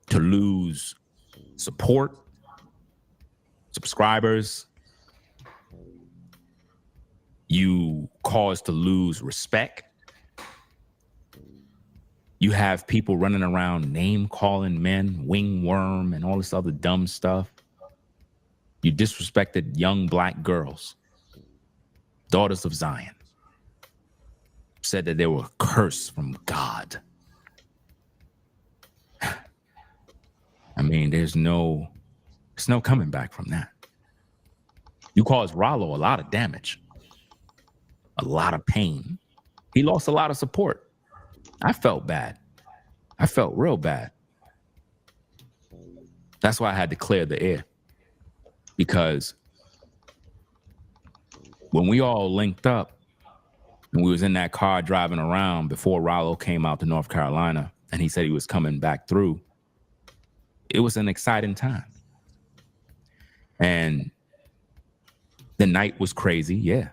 to lose support, subscribers. You caused to lose respect. You have people running around name calling men, wingworm, and all this other dumb stuff. You disrespected young black girls, daughters of Zion. Said that they were a curse from God. I mean, there's no coming back from that. You caused Rollo a lot of damage, a lot of pain. He lost a lot of support. I felt bad. I felt real bad. That's why I had to clear the air. Because when we all linked up and we was in that car driving around before Rollo came out to North Carolina and he said he was coming back through, it was an exciting time. And the night was crazy, yeah.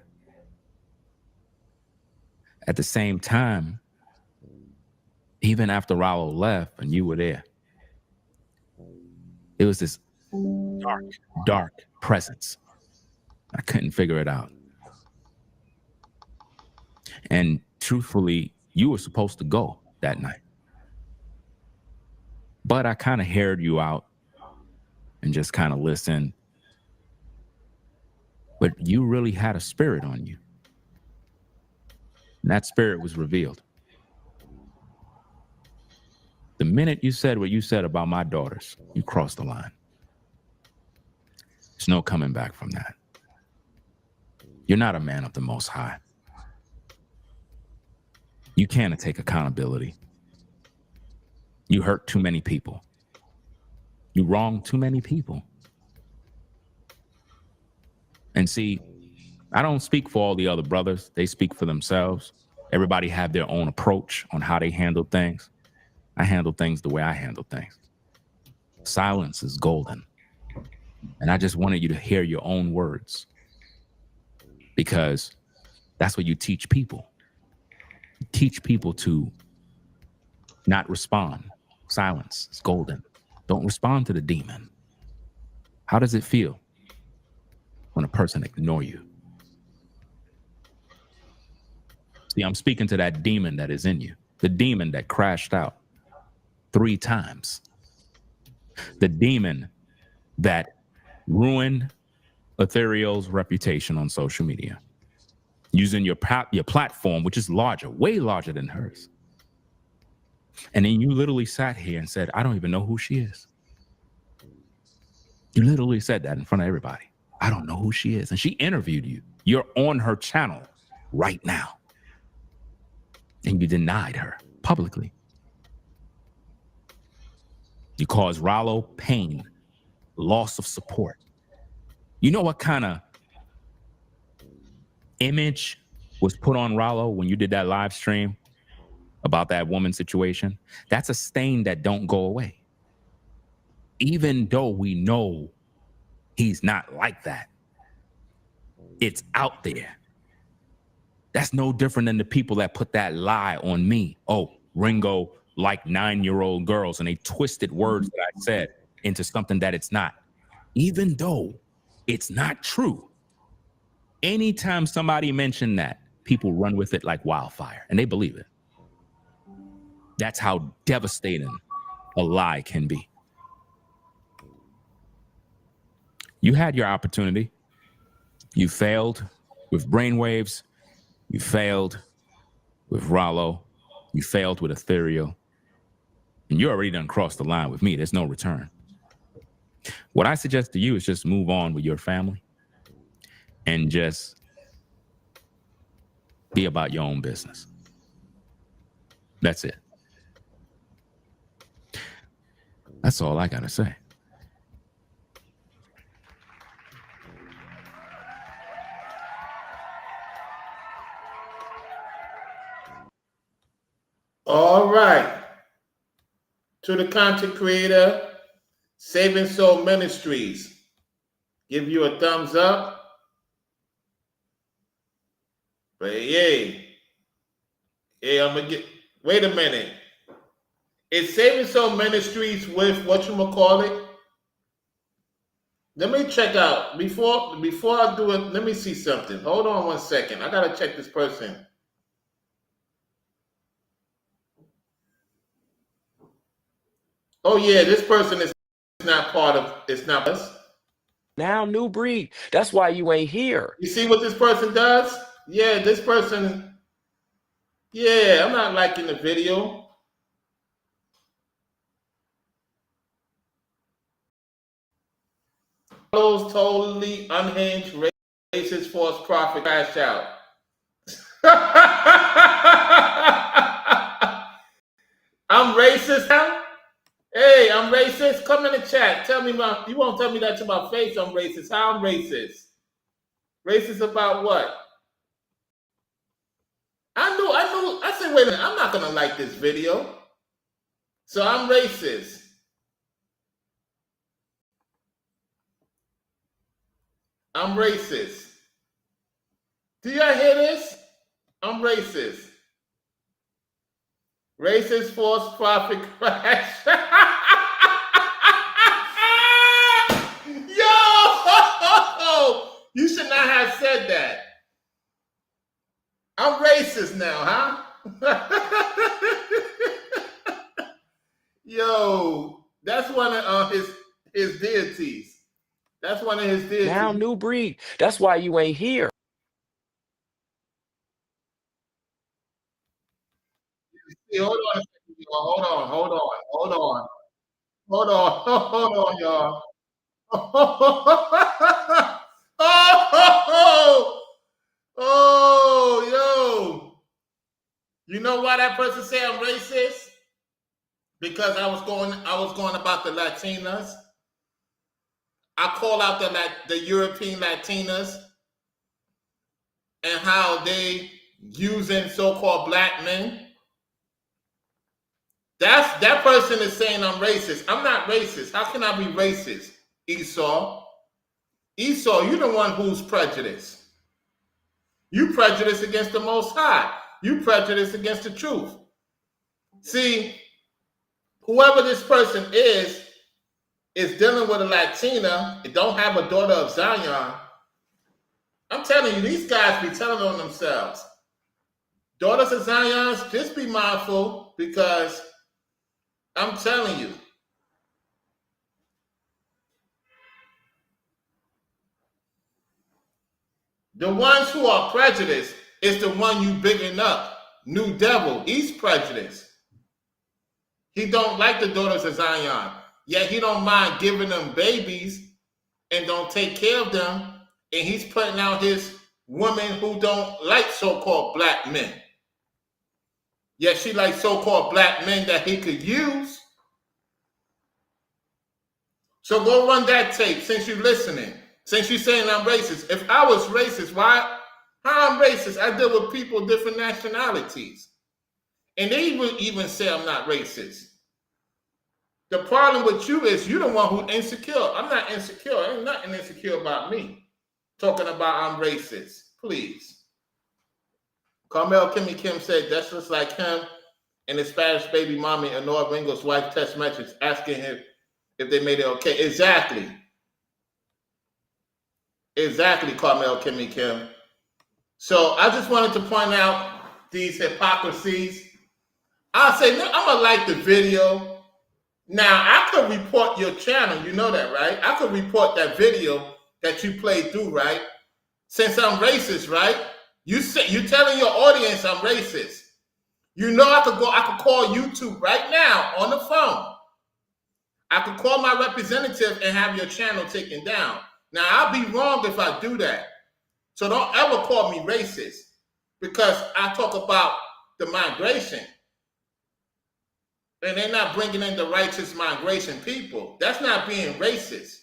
At the same time, even after Rollo left and you were there, it was this dark presence. I couldn't figure it out. And truthfully, you were supposed to go that night. But I kind of heard you out and just kind of listened. But you really had a spirit on you. And that spirit was revealed. The minute you said what you said about my daughters, you crossed the line. There's no coming back from that. You're not a man of the Most High. You can't take accountability. You hurt too many people. You wronged too many people. And see, I don't speak for all the other brothers. They speak for themselves. Everybody have their own approach on how they handle things. I handle things the way I handle things. Silence is golden. And I just wanted you to hear your own words, because that's what you teach people. You teach people to not respond. Silence is golden. Don't respond to the demon. How does it feel when a person ignores you? See, I'm speaking to that demon that is in you, the demon that crashed out 3 times, the demon that ruined Ethereal's reputation on social media, using your platform, which is larger, way larger than hers. And then you literally sat here and said, I don't even know who she is. You literally said that in front of everybody. I don't know who she is. And she interviewed you. You're on her channel right now. And you denied her publicly. You caused Rollo pain, loss of support. You know what kind of image was put on Rollo when you did that live stream about that woman situation? That's a stain that don't go away. Even though we know he's not like that, it's out there. That's no different than the people that put that lie on me. Oh, Ringo liked 9-year-old girls, and they twisted words that I said into something that it's not. Even though it's not true. Anytime somebody mentioned that, people run with it like wildfire, and they believe it. That's how devastating a lie can be. You had your opportunity. You failed with Brainwezz. You failed with Rollo. You failed with Ethereal. And you already done crossed the line with me. There's no return. What I suggest to you is just move on with your family and just be about your own business. That's it. That's all I gotta say. All right. To the content creator, Saving Soul Ministries, give you a thumbs up. But yay. Yeah, I'm gonna get. Wait a minute. Is Saving Soul Ministries with whatchamacallit? Let me check out before I do it. Let me see something. Hold on 1 second. I gotta check this person. Oh yeah, this person is not part of. It's not us. Now, new breed. That's why you ain't here. You see what this person does? Yeah, this person. Yeah, I'm not liking the video. Follows totally unhinged, racist, false prophet, crash out. I'm racist now? Hey, I'm racist. Come in the chat. Tell me you won't tell me that to my face. I'm racist. How I'm racist? Racist about what? I knew. I said, wait a minute. I'm not gonna like this video. So I'm racist. I'm racist. Do y'all hear this? I'm racist. Racist, false prophet, crash. Yo! You should not have said that. I'm racist now, huh? Yo, that's one of his deities. That's one of his deities. Now, new breed. That's why you ain't here. Hold on, y'all. Oh, yo. You know why that person say I'm racist? Because I was going about the Latinas. I call out the European Latinas and how they using so-called black men. That person is saying I'm racist. I'm not racist. How can I be racist, Esau? Esau, you're the one who's prejudiced. You prejudice against the Most High. You prejudice against the truth. See, whoever this person is dealing with a Latina and don't have a daughter of Zion. I'm telling you, these guys be telling on themselves. Daughters of Zion, just be mindful because I'm telling you. The ones who are prejudiced is the one you bigging up. New devil, he's prejudiced. He don't like the daughters of Zion. Yet he don't mind giving them babies and don't take care of them. And he's putting out his women who don't like so-called black men. Yet she likes so-called black men that he could use. So go run that tape since you're listening. Since you're saying I'm racist. If I was racist, why? How I'm racist? I deal with people of different nationalities. And they would even say I'm not racist. The problem with you is you're the one who's insecure. I'm not insecure. Ain't nothing insecure about me. Talking about I'm racist. Please. Carmel Kimmy Kim said that's just like him and his Spanish baby mommy and Noah Ringo's wife text message asking him if they made it okay. Exactly. Exactly, Carmel Kimmy Kim. So I just wanted to point out these hypocrisies. I'll say, I'm going to like the video. Now, I could report your channel. You know that, right? I could report that video that you played through, right? Since I'm racist, right? You're telling your audience I'm racist. You know I could call YouTube right now on the phone. I could call my representative and have your channel taken down. Now, I'll be wrong if I do that. So don't ever call me racist because I talk about the migration. And they're not bringing in the righteous migration people. That's not being racist.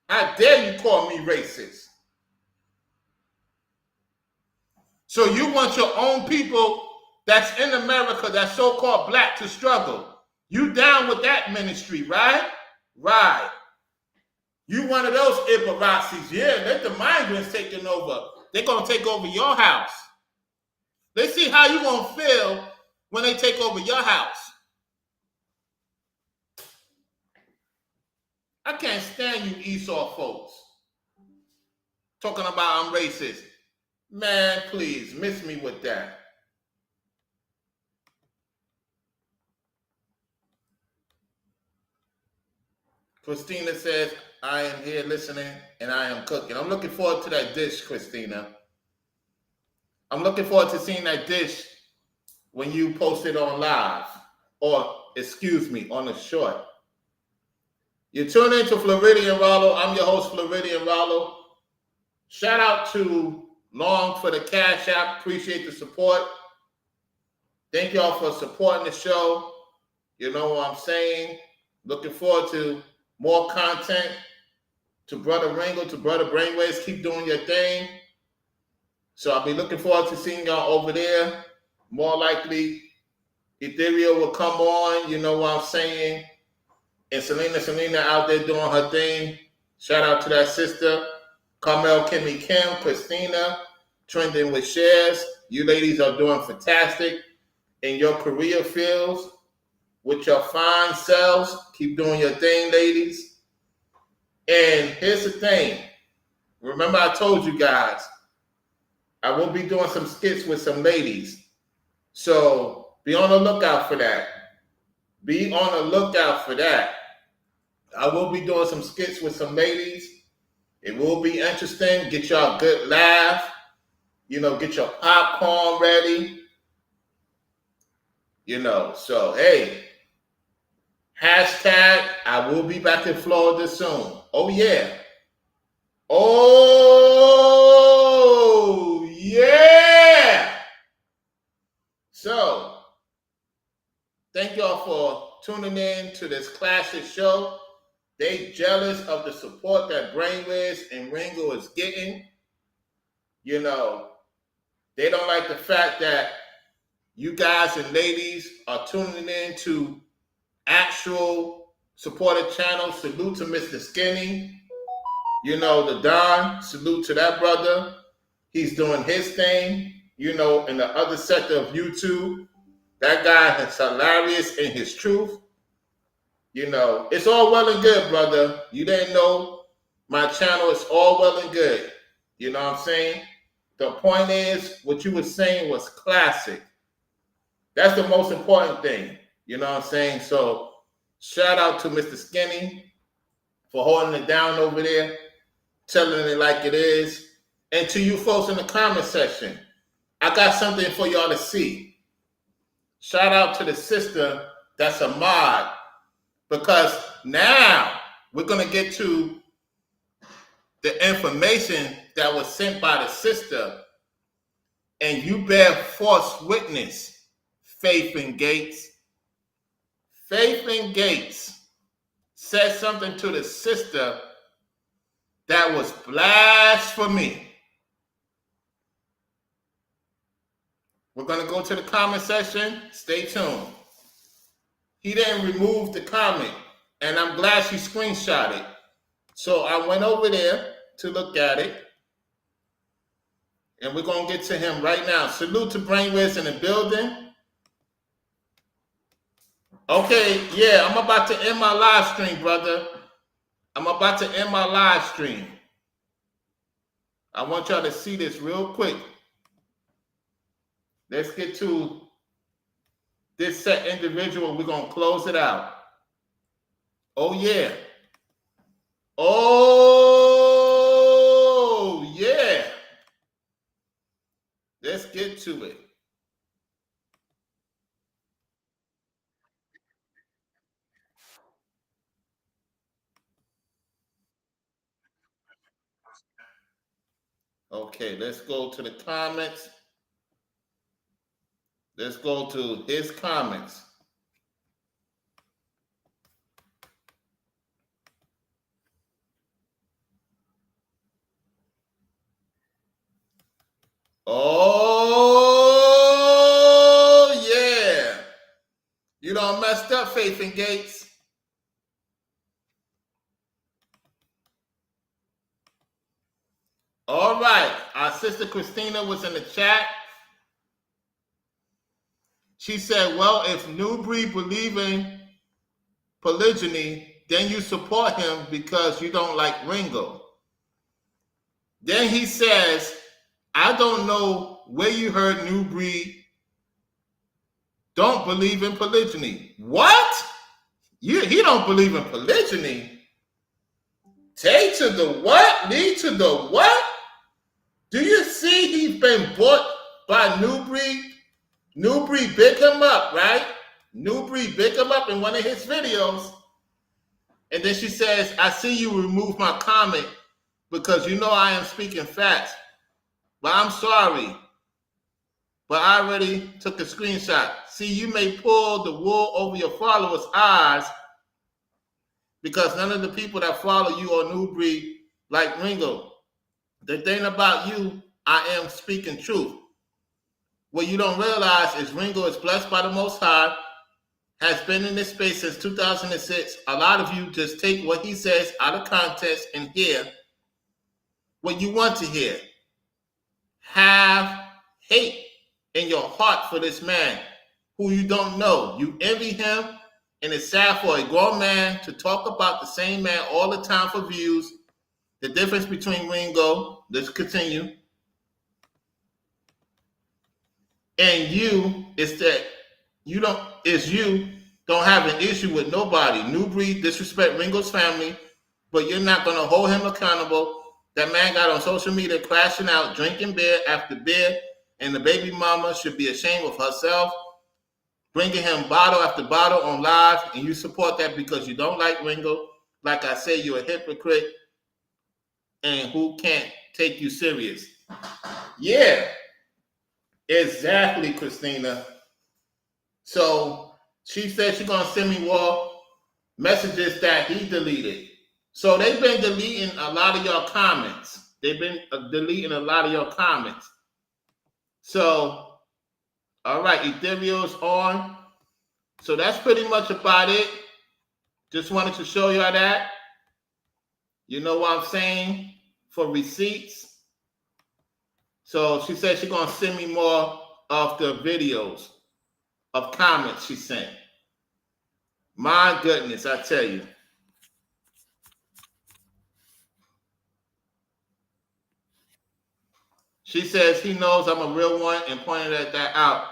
How dare you call me racist? So you want your own people that's in America, that's so-called black, to struggle. You down with that ministry, right? Right. You one of those Ibarazis. Yeah, let the migrants taking over. They're going to take over your house. Let's see how you going to feel when they take over your house. I can't stand you Esau folks talking about I'm racist. Man, please, miss me with that. Christina says, I am here listening and I am cooking. I'm looking forward to that dish, Christina. I'm looking forward to seeing that dish when you post it on live, or excuse me, on the short. You tune into Floridian Rollo. I'm your host, Floridian Rollo. Shout out to Long for the Cash App. Appreciate the support. Thank y'all for supporting the show. You know what I'm saying? Looking forward to more content. To Brother Ringo, to Brother Brainwezz, keep doing your thing. So I'll be looking forward to seeing y'all over there. More likely, Ethereal will come on. You know what I'm saying? And Selena out there doing her thing. Shout out to that sister. Carmel, Kimmy, Kim, Christina, trending with shares. You ladies are doing fantastic in your career fields with your fine selves. Keep doing your thing, ladies. And here's the thing. Remember I told you guys, I will be doing some skits with some ladies. So be on the lookout for that. Be on the lookout for that. I will be doing some skits with some ladies. It will be interesting. Get y'all a good laugh. You know, get your popcorn ready. You know, so hey, hashtag I will be back in Florida soon. Oh yeah. Oh yeah. So thank y'all for tuning in to this classic show. They jealous of the support that Brainwezz and Ringo is getting. You know, they don't like the fact that you guys and ladies are tuning in to actual supported channels. Salute to Mr. Skinny. You know, the Don. Salute to that brother. He's doing his thing. You know, in the other sector of YouTube. That guy is hilarious in his truth. You know, it's all well and good, brother. You didn't know my channel is all well and good. You know what I'm saying? The point is, what you were saying was classic. That's the most important thing. You know what I'm saying? So shout out to Mr. Skinny for holding it down over there, telling it like it is. And to you folks in the comment section, I got something for y'all to see. Shout out to the sister that's a mod, because now we're going to get to the information that was sent by the sister, and you bear false witness, Faith and Gates. Faith and Gates said something to the sister that was blasphemy. We're going to go to the comment section. Stay tuned. He didn't remove the comment, and I'm glad she screenshot it. So I went over there to look at it, and we're going to get to him right now. Salute to Brainwezz in the building. Okay, yeah, I'm about to end my live stream, brother. I'm about to end my live stream. I want y'all to see this real quick. Let's get to this set individual. We're going to close it out. Oh, yeah. Oh, yeah. Let's get to it. Okay, let's go to the comments. Let's go to his comments. Oh, yeah. You done messed up, Faith and Gates. All right. Our sister Christina was in the chat. She said, well, if Newbie believe in polygyny, then you support him because you don't like Ringo. Then he says, I don't know where you heard Newbie don't believe in polygyny. What? He don't believe in polygyny? Take to the what? Lead to the what? Do you see he's been bought by Newbie? Newbie big him up, right? Newbie big him up in one of his videos. And then she says, I see you remove my comment because you know I am speaking facts. But I'm sorry. But I already took a screenshot. See, you may pull the wool over your followers' eyes because none of the people that follow you are Newbie like Ringo. The thing about you, I am speaking truth. What you don't realize is Ringo is blessed by the Most High, has been in this space since 2006. A lot of you just take what he says out of context and hear what you want to hear. Have hate in your heart for this man who you don't know. You envy him, and it's sad for a grown man to talk about the same man all the time for views. The difference between Ringo, let's continue, and you is that you don't have an issue with nobody. Newbie disrespect Ringo's family, but you're not going to hold him accountable. That man got on social media crashing out, drinking beer after beer, and the baby mama should be ashamed of herself, bringing him bottle after bottle on live, and you support that because you don't like Ringo. Like I say, you're a hypocrite, and who can't take you serious. Yeah, exactly, Christina. So she said she's going to send me more messages that he deleted. So they've been deleting a lot of your comments. So, all right, Ethereal's on. So that's pretty much about it. Just wanted to show you that. You know what I'm saying? For receipts. So she said she's going to send me more of the videos of comments she sent. My goodness, I tell you. She says he knows I'm a real one and pointed that out.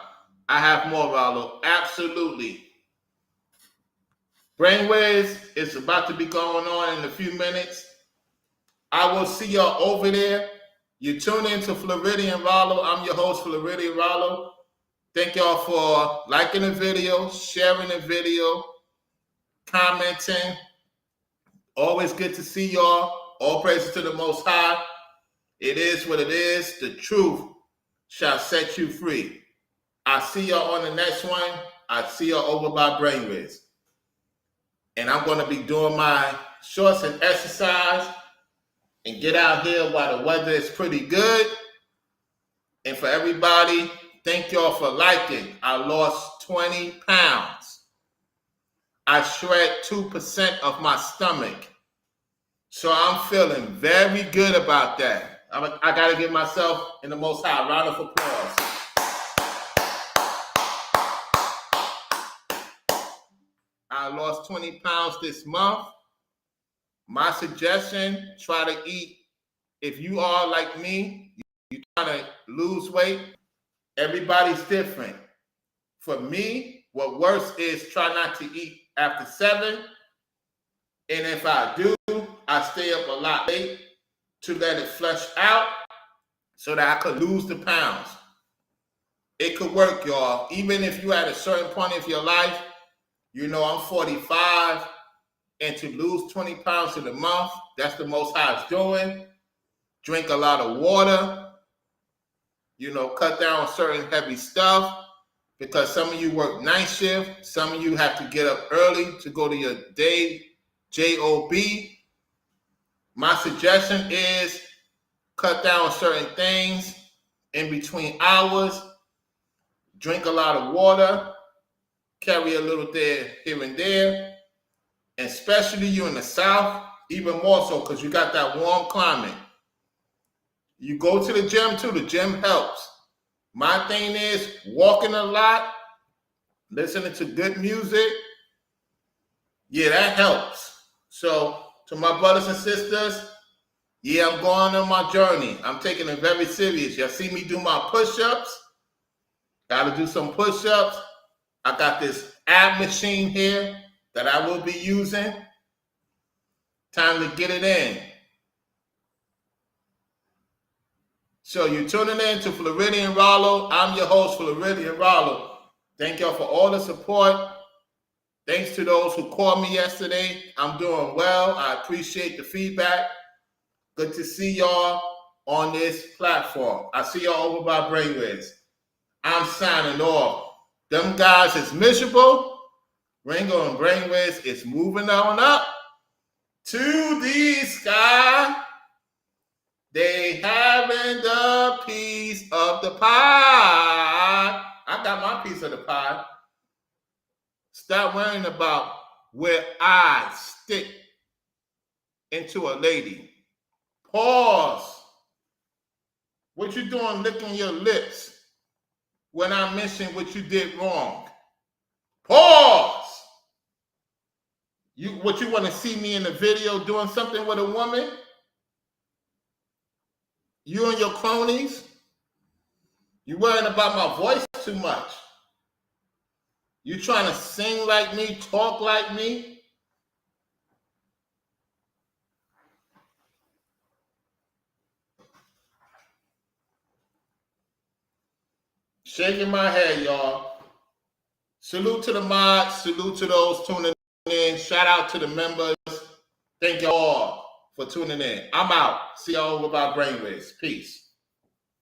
I have more, Rollo. Absolutely. Brainwezz is about to be going on in a few minutes. I will see y'all over there. You tune in to Floridian Rollo. I'm your host, Floridian Rollo. Thank y'all for liking the video, sharing the video, commenting. Always good to see y'all. All praises to the Most High. It is what it is. The truth shall set you free. I'll see y'all on the next one. I'll see y'all over by Brainwezz. And I'm going to be doing my shorts and exercise and get out here while the weather is pretty good. And for everybody, thank y'all for liking. I lost 20 pounds. I shred 2% of my stomach. So I'm feeling very good about that. I got to give myself in the Most High a round of applause. I lost 20 pounds this month. My suggestion, try to eat. If you are like me, you trying to lose weight, everybody's different. For me, what works is try not to eat after 7. And if I do, I stay up a lot late to let it flush out so that I could lose the pounds. It could work, y'all. Even if you at a certain point of your life, you know I'm 45, and to lose 20 pounds in a month, that's the Most High's doing. Drink a lot of water. You know, cut down on certain heavy stuff because some of you work night shift. Some of you have to get up early to go to your day job. My suggestion is cut down on certain things in between hours. Drink a lot of water. Carry a little there, here and there. And especially you in the South, even more so because you got that warm climate. You go to the gym too. The gym helps. My thing is walking a lot listening to good music, yeah, that helps. So to my brothers and sisters, yeah, I'm going on my journey. I'm taking it very serious. Y'all see me do my push-ups. Got to do some push-ups. I got this ab machine here that I will be using. Time to get it in. So you're tuning in to Floridian Rollo. I'm your host, Floridian Rollo. Thank y'all for all the support. Thanks to those who called me yesterday. I'm doing well. I appreciate the feedback. Good to see y'all on this platform. I see y'all over by Brainwezz. I'm signing off. Them guys is miserable. Ringo and Brainwezz is moving on up to the sky. They having the piece of the pie. I got my piece of the pie. Stop worrying about where I stick into a lady. Pause. What you doing licking your lips when I mention what you did wrong? Pause. What you want to see me in the video doing something with a woman? You and your cronies? You worrying about my voice too much. You trying to sing like me, talk like me? Shaking my head, y'all. Salute to the mods. Salute to those tuning in. Shout out to the members. Thank y'all for tuning in. I'm out. See y'all over by Brainwezz. Peace.